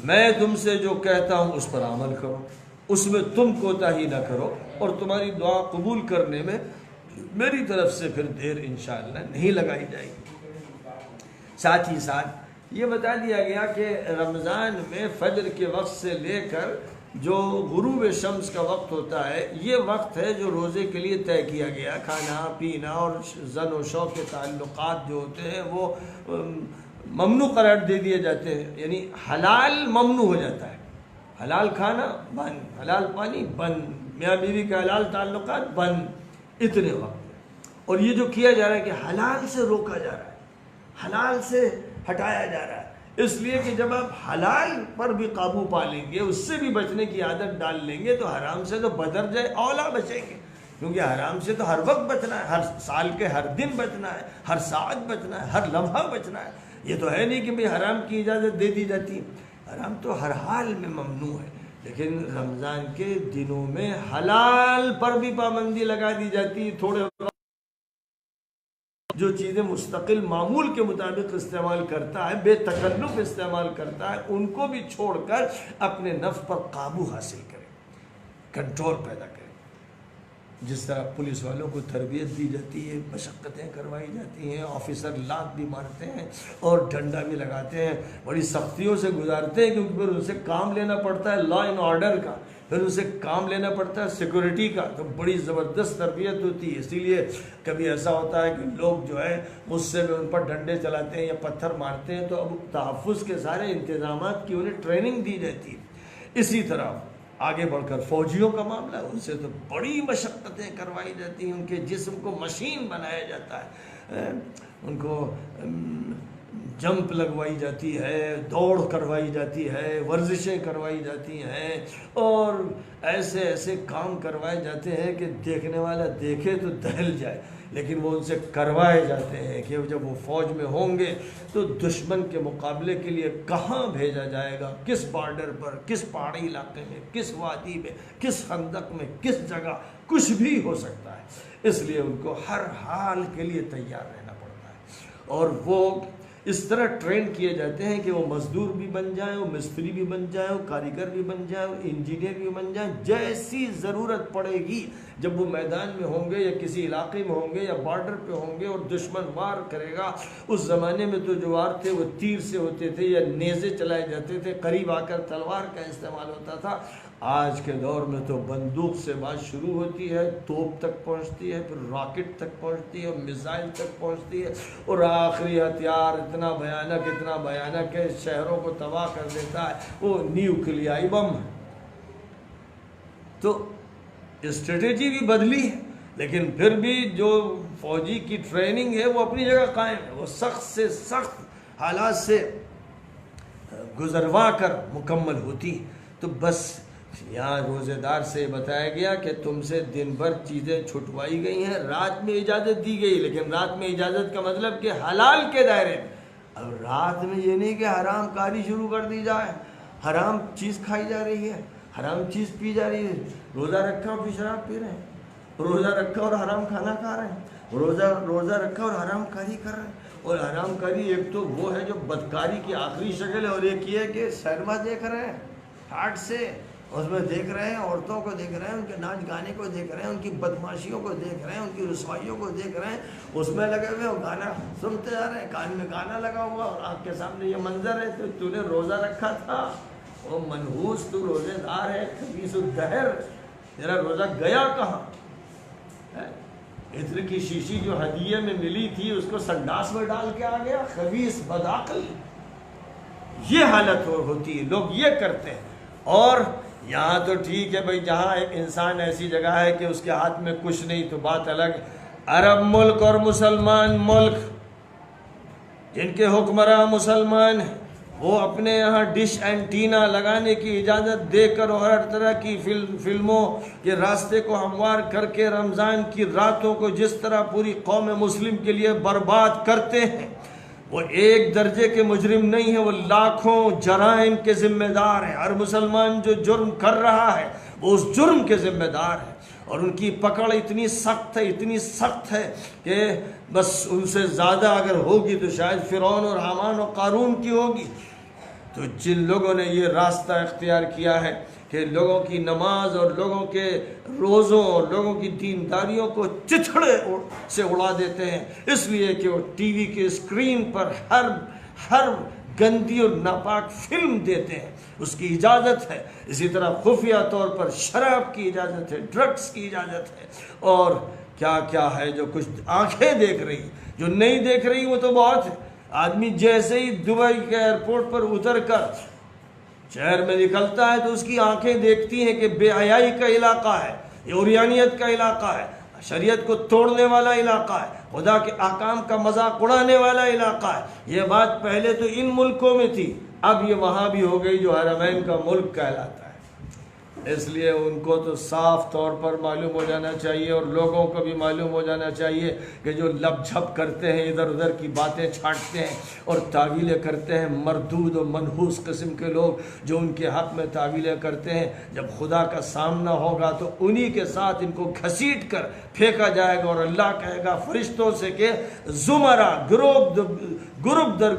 میں تم سے جو کہتا ہوں اس پر عمل کرو، اس میں تم کوتاہی نہ کرو، اور تمہاری دعا قبول کرنے میں میری طرف سے پھر دیر انشاءاللہ نہیں لگائی جائے گی۔ ساتھ ہی ساتھ یہ بتا دیا گیا کہ رمضان میں فجر کے وقت سے لے کر جو غروب شمس کا وقت ہوتا ہے، یہ وقت ہے جو روزے کے لیے طے کیا گیا۔ کھانا پینا اور زن و شوق کے تعلقات جو ہوتے ہیں وہ ممنوع قرار دے دیے جاتے ہیں، یعنی حلال ممنوع ہو جاتا ہے، حلال کھانا بند، حلال پانی بند، میاں بیوی کے حلال تعلقات بند، اتنے وقت۔ اور یہ جو کیا جا رہا ہے کہ حلال سے روکا جا رہا ہے، حلال سے ہٹایا جا رہا ہے، اس لیے کہ جب آپ حلال پر بھی قابو پا لیں گے، اس سے بھی بچنے کی عادت ڈال لیں گے، تو حرام سے تو بدرجہ اولا بچیں گے، کیونکہ حرام سے تو ہر وقت بچنا ہے، ہر سال کے ہر دن بچنا ہے، ہر ساعت بچنا ہے، ہر لمحہ بچنا ہے۔ یہ تو ہے نہیں کہ بھئی حرام کی اجازت دے دی جاتی ہے، حرام تو ہر حال میں ممنوع ہے، لیکن رمضان کے دنوں میں حلال پر بھی پابندی لگا دی جاتی ہے۔ تھوڑے جو چیزیں مستقل معمول کے مطابق استعمال کرتا ہے، بے تکلف استعمال کرتا ہے، ان کو بھی چھوڑ کر اپنے نفس پر قابو حاصل کرے، کنٹرول پیدا کرے۔ جس طرح پولیس والوں کو تربیت دی جاتی ہے، مشقتیں کروائی جاتی ہیں، آفیسر لات بھی مارتے ہیں اور ڈنڈا بھی لگاتے ہیں، بڑی سختیوں سے گزارتے ہیں، کیونکہ پھر ان سے کام لینا پڑتا ہے لا اینڈ آرڈر کا، پھر ان سے کام لینا پڑتا ہے سیکورٹی کا، تو بڑی زبردست تربیت ہوتی ہے۔ اسی لیے کبھی ایسا ہوتا ہے کہ لوگ جو ہے غصے میں ان پر ڈنڈے چلاتے ہیں یا پتھر مارتے ہیں، تو اب تحفظ کے سارے انتظامات کی انہیں ٹریننگ دی جاتی ہے۔ اسی طرح آگے بڑھ کر فوجیوں کا معاملہ ہے، ان سے تو بڑی مشقتیں کروائی جاتی ہیں، ان کے جسم کو مشین بنایا جاتا ہے، ان کو جمپ لگوائی جاتی ہے، دوڑ کروائی جاتی ہے، ورزشیں کروائی جاتی ہیں، اور ایسے ایسے کام کروائے جاتے ہیں کہ دیکھنے والا دیکھے تو دہل جائے، لیکن وہ ان سے کروائے جاتے ہیں کہ جب وہ فوج میں ہوں گے تو دشمن کے مقابلے کے لیے کہاں بھیجا جائے گا، کس بارڈر پر، کس پہاڑی علاقے میں، کس وادی میں، کس خندق میں، کس جگہ، کچھ بھی ہو سکتا ہے، اس لیے ان کو ہر حال کے لیے تیار رہنا پڑتا ہے۔ اور وہ اس طرح ٹرین کیے جاتے ہیں کہ وہ مزدور بھی بن جائیں، وہ مستری بھی بن جائیں، وہ کاریگر بھی بن جائیں، وہ انجینئر بھی بن جائیں، جیسی ضرورت پڑے گی جب وہ میدان میں ہوں گے یا کسی علاقے میں ہوں گے یا بارڈر پہ ہوں گے اور دشمن وار کرے گا۔ اس زمانے میں تو جو وار تھے وہ تیر سے ہوتے تھے یا نیزے چلائے جاتے تھے، قریب آ کر تلوار کا استعمال ہوتا تھا۔ آج کے دور میں تو بندوق سے بات شروع ہوتی ہے، توپ تک پہنچتی ہے، پھر راکٹ تک پہنچتی ہے، اور میزائل تک پہنچتی ہے، اور آخری ہتھیار اتنا بھیانک ہے شہروں کو تباہ کر دیتا ہے، وہ نیوکلیائی بم ہے۔ تو اسٹریٹجی بھی بدلی ہے، لیکن پھر بھی جو فوجی کی ٹریننگ ہے وہ اپنی جگہ قائم ہے، وہ سخت سے سخت حالات سے گزروا کر مکمل ہوتی ہے۔ تو بس یہاں روزے دار سے بتایا گیا کہ تم سے دن بھر چیزیں چھٹوائی گئی ہیں، رات میں اجازت دی گئی، لیکن رات میں اجازت کا مطلب کہ حلال کے دائرے میں۔ اب رات میں یہ نہیں کہ حرام کاری شروع کر دی جائے، حرام چیز کھائی جا رہی ہے، حرام چیز پی جا رہی ہے، روزہ رکھا اور پھر شراب پی رہے ہیں، روزہ رکھا اور حرام کھانا کھا رہے ہیں، روزہ رکھا اور حرام کاری کر رہے ہیں۔ اور حرام کاری ایک تو وہ ہے جو بدکاری کی آخری شکل ہے، اور ایک یہ ہے کہ سینما دیکھ رہے ہیں ہارٹ سے، اس میں دیکھ رہے ہیں، عورتوں کو دیکھ رہے ہیں، ان کے ناچ گانے کو دیکھ رہے ہیں، ان کی بدماشیوں کو دیکھ رہے ہیں، ان کی رسوائیوں کو دیکھ رہے ہیں، اس میں لگے ہوئے اور گانا سنتے جا رہے ہیں، کان میں گانا لگا ہوا اور آپ کے سامنے یہ منظر ہے۔ تو نے روزہ رکھا تھا، وہ منحوس تو روزے دار ہے، خبیث الدہر، تیرا روزہ گیا کہاں؟ عطر کی شیشی جو ہدیے میں ملی تھی اس کو سنڈاس میں ڈال کے آ گیا، خبیث بدعقل۔ یہ حالت ہوتی ہے، لوگ یہ کرتے ہیں۔ اور یہاں تو ٹھیک ہے بھائی، جہاں ایک انسان ایسی جگہ ہے کہ اس کے ہاتھ میں کچھ نہیں تو بات الگ۔ عرب ملک اور مسلمان ملک جن کے حکمراں مسلمان ہیں، وہ اپنے یہاں ڈش اینٹینا لگانے کی اجازت دے کر اور ہر طرح کی فلموں کے راستے کو ہموار کر کے رمضان کی راتوں کو جس طرح پوری قوم مسلم کے لیے برباد کرتے ہیں، وہ ایک درجے کے مجرم نہیں ہیں، وہ لاکھوں جرائم کے ذمہ دار ہیں۔ ہر مسلمان جو جرم کر رہا ہے وہ اس جرم کے ذمہ دار ہے، اور ان کی پکڑ اتنی سخت ہے کہ بس ان سے زیادہ اگر ہوگی تو شاید فرعون اور حامان اور قارون کی ہوگی۔ تو جن لوگوں نے یہ راستہ اختیار کیا ہے کہ لوگوں کی نماز اور لوگوں کے روزوں اور لوگوں کی دینداریوں کو چتھڑے سے اڑا دیتے ہیں، اس لیے کہ وہ ٹی وی کے اسکرین پر ہر گندی اور ناپاک فلم دیتے ہیں، اس کی اجازت ہے۔ اسی طرح خفیہ طور پر شراب کی اجازت ہے، ڈرگس کی اجازت ہے، اور کیا کیا ہے جو کچھ آنکھیں دیکھ رہی، جو نہیں دیکھ رہی وہ تو بہت ہے۔ آدمی جیسے ہی دبئی کے ایئرپورٹ پر اتر کر شہر میں نکلتا ہے تو اس کی آنکھیں دیکھتی ہیں کہ بے حیائی کا علاقہ ہے، یہ عریانیت کا علاقہ ہے، شریعت کو توڑنے والا علاقہ ہے، خدا کے احکام کا مذاق اڑانے والا علاقہ ہے۔ یہ بات پہلے تو ان ملکوں میں تھی، اب یہ وہاں بھی ہو گئی جو حرمین کا ملک کہلاتا ہے۔ اس لیے ان کو تو صاف طور پر معلوم ہو جانا چاہیے، اور لوگوں کو بھی معلوم ہو جانا چاہیے کہ جو لپ جھپ کرتے ہیں، ادھر ادھر کی باتیں چھانٹتے ہیں اور تعویلیں کرتے ہیں، مردود و منحوس قسم کے لوگ جو ان کے حق میں تعویلیں کرتے ہیں، جب خدا کا سامنا ہوگا تو انہی کے ساتھ ان کو گھسیٹ کر پھینکا جائے گا، اور اللہ کہے گا فرشتوں سے کہ زمرہ گروہ در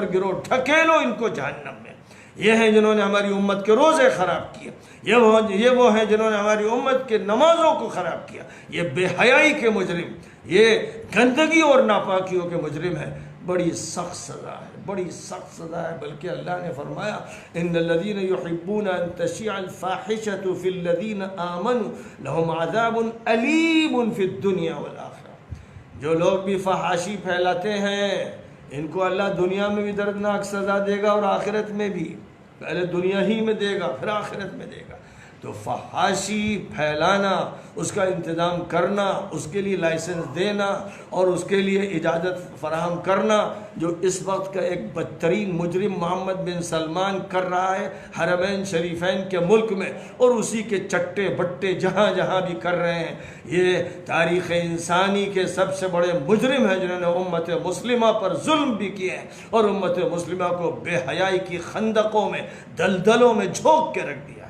گروہ ٹھکیلو ان کو جہنم میں۔ یہ ہیں جنہوں نے ہماری امت کے روزے خراب کیے، یہ وہ ہیں جنہوں نے ہماری امت کے نمازوں کو خراب کیا، یہ بے حیائی کے مجرم، یہ گندگی اور ناپاکیوں کے مجرم ہیں۔ بڑی سخت سزا ہے، بڑی سخت سزا ہے، بلکہ اللہ نے فرمایا ان الذین یحبون ان تشیع الفاحشۃ فی الذین آمنوا لهم عذاب علیم فی الدنیا والآخرہ۔ جو لوگ بھی فحاشی پھیلاتے ہیں ان کو اللہ دنیا میں بھی دردناک سزا دے گا اور آخرت میں بھی، پہلے دنیا ہی میں دے گا پھر آخرت میں دے گا۔ تو فحاشی پھیلانا، اس کا انتظام کرنا، اس کے لیے لائسنس دینا اور اس کے لیے اجازت فراہم کرنا، جو اس وقت کا ایک بدترین مجرم محمد بن سلمان کر رہا ہے حرمین شریفین کے ملک میں، اور اسی کے چٹے بٹے جہاں جہاں بھی کر رہے ہیں، یہ تاریخ انسانی کے سب سے بڑے مجرم ہیں جنہوں نے امت مسلمہ پر ظلم بھی کیے ہیں اور امت مسلمہ کو بے حیائی کی خندقوں میں، دلدلوں میں جھونک کے رکھ دیا۔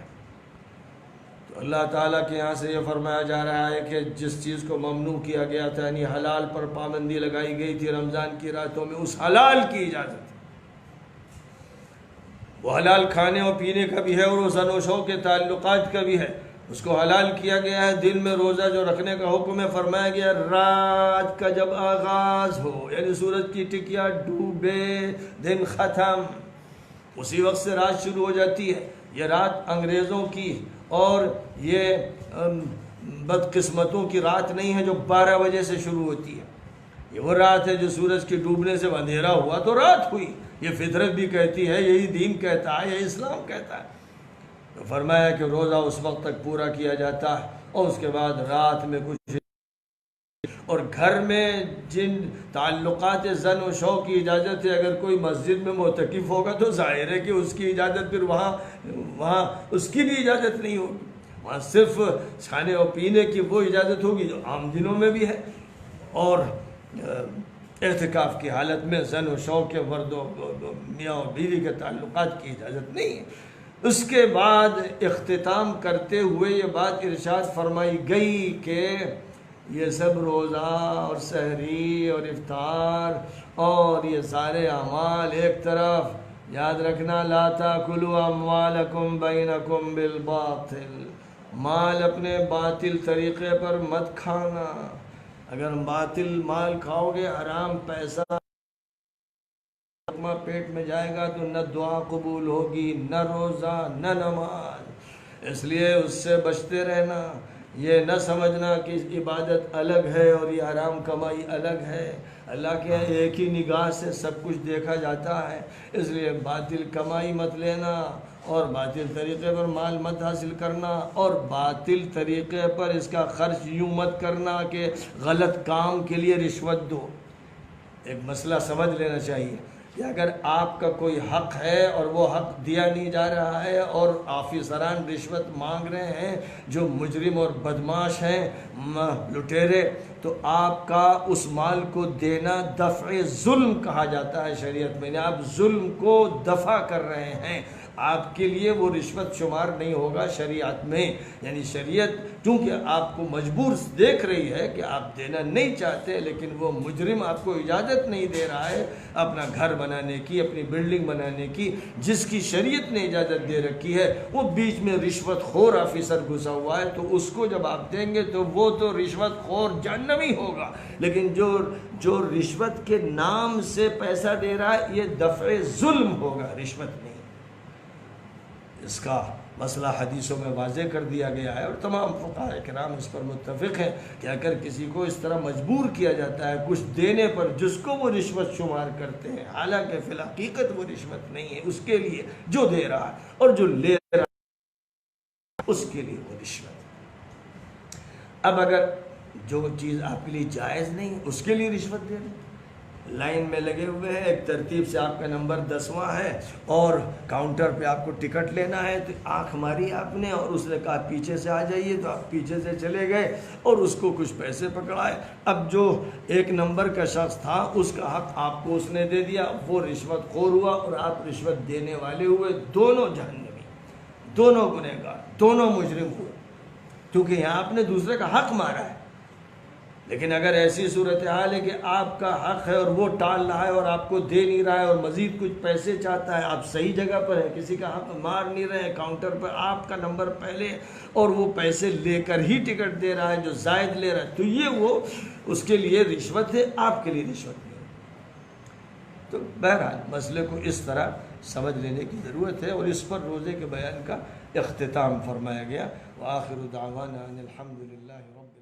اللہ تعالیٰ کے یہاں سے یہ فرمایا جا رہا ہے کہ جس چیز کو ممنوع کیا گیا تھا، یعنی حلال پر پابندی لگائی گئی تھی رمضان کی راتوں میں، اس حلال کی اجازت ہے۔ وہ حلال کھانے اور پینے کا بھی ہے اور وہ زن و شو کے تعلقات کا بھی ہے، اس کو حلال کیا گیا ہے۔ دن میں روزہ جو رکھنے کا حکم ہے، فرمایا گیا رات کا جب آغاز ہو، یعنی سورج کی ٹکیا ڈوبے، دن ختم، اسی وقت سے رات شروع ہو جاتی ہے۔ یہ رات انگریزوں کی اور یہ بدقسمتوں کی رات نہیں ہے جو 12 بجے سے شروع ہوتی ہے، یہ وہ رات ہے جو سورج کے ڈوبنے سے اندھیرا ہوا تو رات ہوئی۔ یہ فطرت بھی کہتی ہے، یہی دین کہتا ہے، یہی اسلام کہتا ہے۔ تو فرمایا کہ روزہ اس وقت تک پورا کیا جاتا ہے، اور اس کے بعد رات میں کچھ، اور گھر میں جن تعلقات زن و شو کی اجازت ہے، اگر کوئی مسجد میں معتکف ہوگا تو ظاہر ہے کہ اس کی اجازت پھر وہاں اس کی بھی اجازت نہیں ہوگی، وہاں صرف کھانے اور پینے کی وہ اجازت ہوگی جو عام دنوں میں بھی ہے، اور اعتکاف کی حالت میں زن و شو کے مرد و میاں اور بیوی کے تعلقات کی اجازت نہیں ہے۔ اس کے بعد اختتام کرتے ہوئے یہ بات ارشاد فرمائی گئی کہ یہ سب روزہ اور سحری اور افطار اور یہ سارے اعمال ایک طرف، یاد رکھنا لا تاکلوا اموالکم بینکم بالباطل، مال اپنے باطل طریقے پر مت کھانا۔ اگر باطل مال کھاؤ گے، حرام پیسہ پیٹ میں جائے گا تو نہ دعا قبول ہوگی، نہ روزہ، نہ نماز۔ اس لیے اس سے بچتے رہنا، یہ نہ سمجھنا کہ عبادت الگ ہے اور یہ حرام کمائی الگ ہے۔ اللہ کے ایک ہی نگاہ سے سب کچھ دیکھا جاتا ہے، اس لیے باطل کمائی مت لینا اور باطل طریقے پر مال مت حاصل کرنا، اور باطل طریقے پر اس کا خرچ یوں مت کرنا کہ غلط کام کے لیے رشوت دو۔ ایک مسئلہ سمجھ لینا چاہیے کہ اگر آپ کا کوئی حق ہے اور وہ حق دیا نہیں جا رہا ہے اور آفیسران رشوت مانگ رہے ہیں جو مجرم اور بدماش ہیں لٹیرے، تو آپ کا اس مال کو دینا دفع ظلم کہا جاتا ہے شریعت میں، آپ ظلم کو دفع کر رہے ہیں، آپ کے لیے وہ رشوت شمار نہیں ہوگا شریعت میں۔ یعنی شریعت چونکہ آپ کو مجبور دیکھ رہی ہے کہ آپ دینا نہیں چاہتے، لیکن وہ مجرم آپ کو اجازت نہیں دے رہا ہے اپنا گھر بنانے کی، اپنی بلڈنگ بنانے کی، جس کی شریعت نے اجازت دے رکھی ہے، وہ بیچ میں رشوت خور آفیسر گھسا ہوا ہے، تو اس کو جب آپ دیں گے تو وہ تو رشوت خور جہنمی ہوگا۔ لیکن جو رشوت کے نام سے پیسہ دے رہا ہے، یہ دفع ظلم ہوگا، رشوت نہیں۔ اس کا مسئلہ حدیثوں میں واضح کر دیا گیا ہے، اور تمام فقہاء کرام اس پر متفق ہیں کہ اگر کسی کو اس طرح مجبور کیا جاتا ہے کچھ دینے پر جس کو وہ رشوت شمار کرتے ہیں، حالانکہ فی الحقیقت وہ رشوت نہیں ہے، اس کے لیے جو دے رہا ہے اور جو لے رہا ہے اس کے لیے وہ رشوت۔ اب اگر جو چیز آپ کے لیے جائز نہیں اس کے لیے رشوت دے رہے، لائن میں لگے ہوئے ہیں، ایک ترتیب سے آپ کا نمبر 10واں ہے اور کاؤنٹر پہ آپ کو ٹکٹ لینا ہے، تو آنکھ ماری آپ نے اور اس نے کہا پیچھے سے آ جائیے، تو آپ پیچھے سے چلے گئے اور اس کو کچھ پیسے پکڑائے۔ اب جو ایک نمبر کا شخص تھا اس کا حق آپ کو اس نے دے دیا، وہ رشوت خور ہوا اور آپ رشوت دینے والے ہوئے، دونوں جہنمی، دونوں گنہگار، دونوں مجرم ہوئے، کیونکہ یہاں آپ نے دوسرے کا حق مارا ہے۔ لیکن اگر ایسی صورتحال ہے کہ آپ کا حق ہے اور وہ ٹال رہا ہے اور آپ کو دے نہیں رہا ہے اور مزید کچھ پیسے چاہتا ہے، آپ صحیح جگہ پر ہیں، کسی کا حق مار نہیں رہے ہیں، کاؤنٹر پر آپ کا نمبر پہلے اور وہ پیسے لے کر ہی ٹکٹ دے رہا ہے جو زائد لے رہا ہے، تو یہ وہ اس کے لیے رشوت ہے، آپ کے لیے رشوت نہیں۔ تو بہرحال مسئلے کو اس طرح سمجھ لینے کی ضرورت ہے، اور اس پر روزے کے بیان کا اختتام فرمایا گیا۔ وآخر دعوانا ان الحمد للہ رب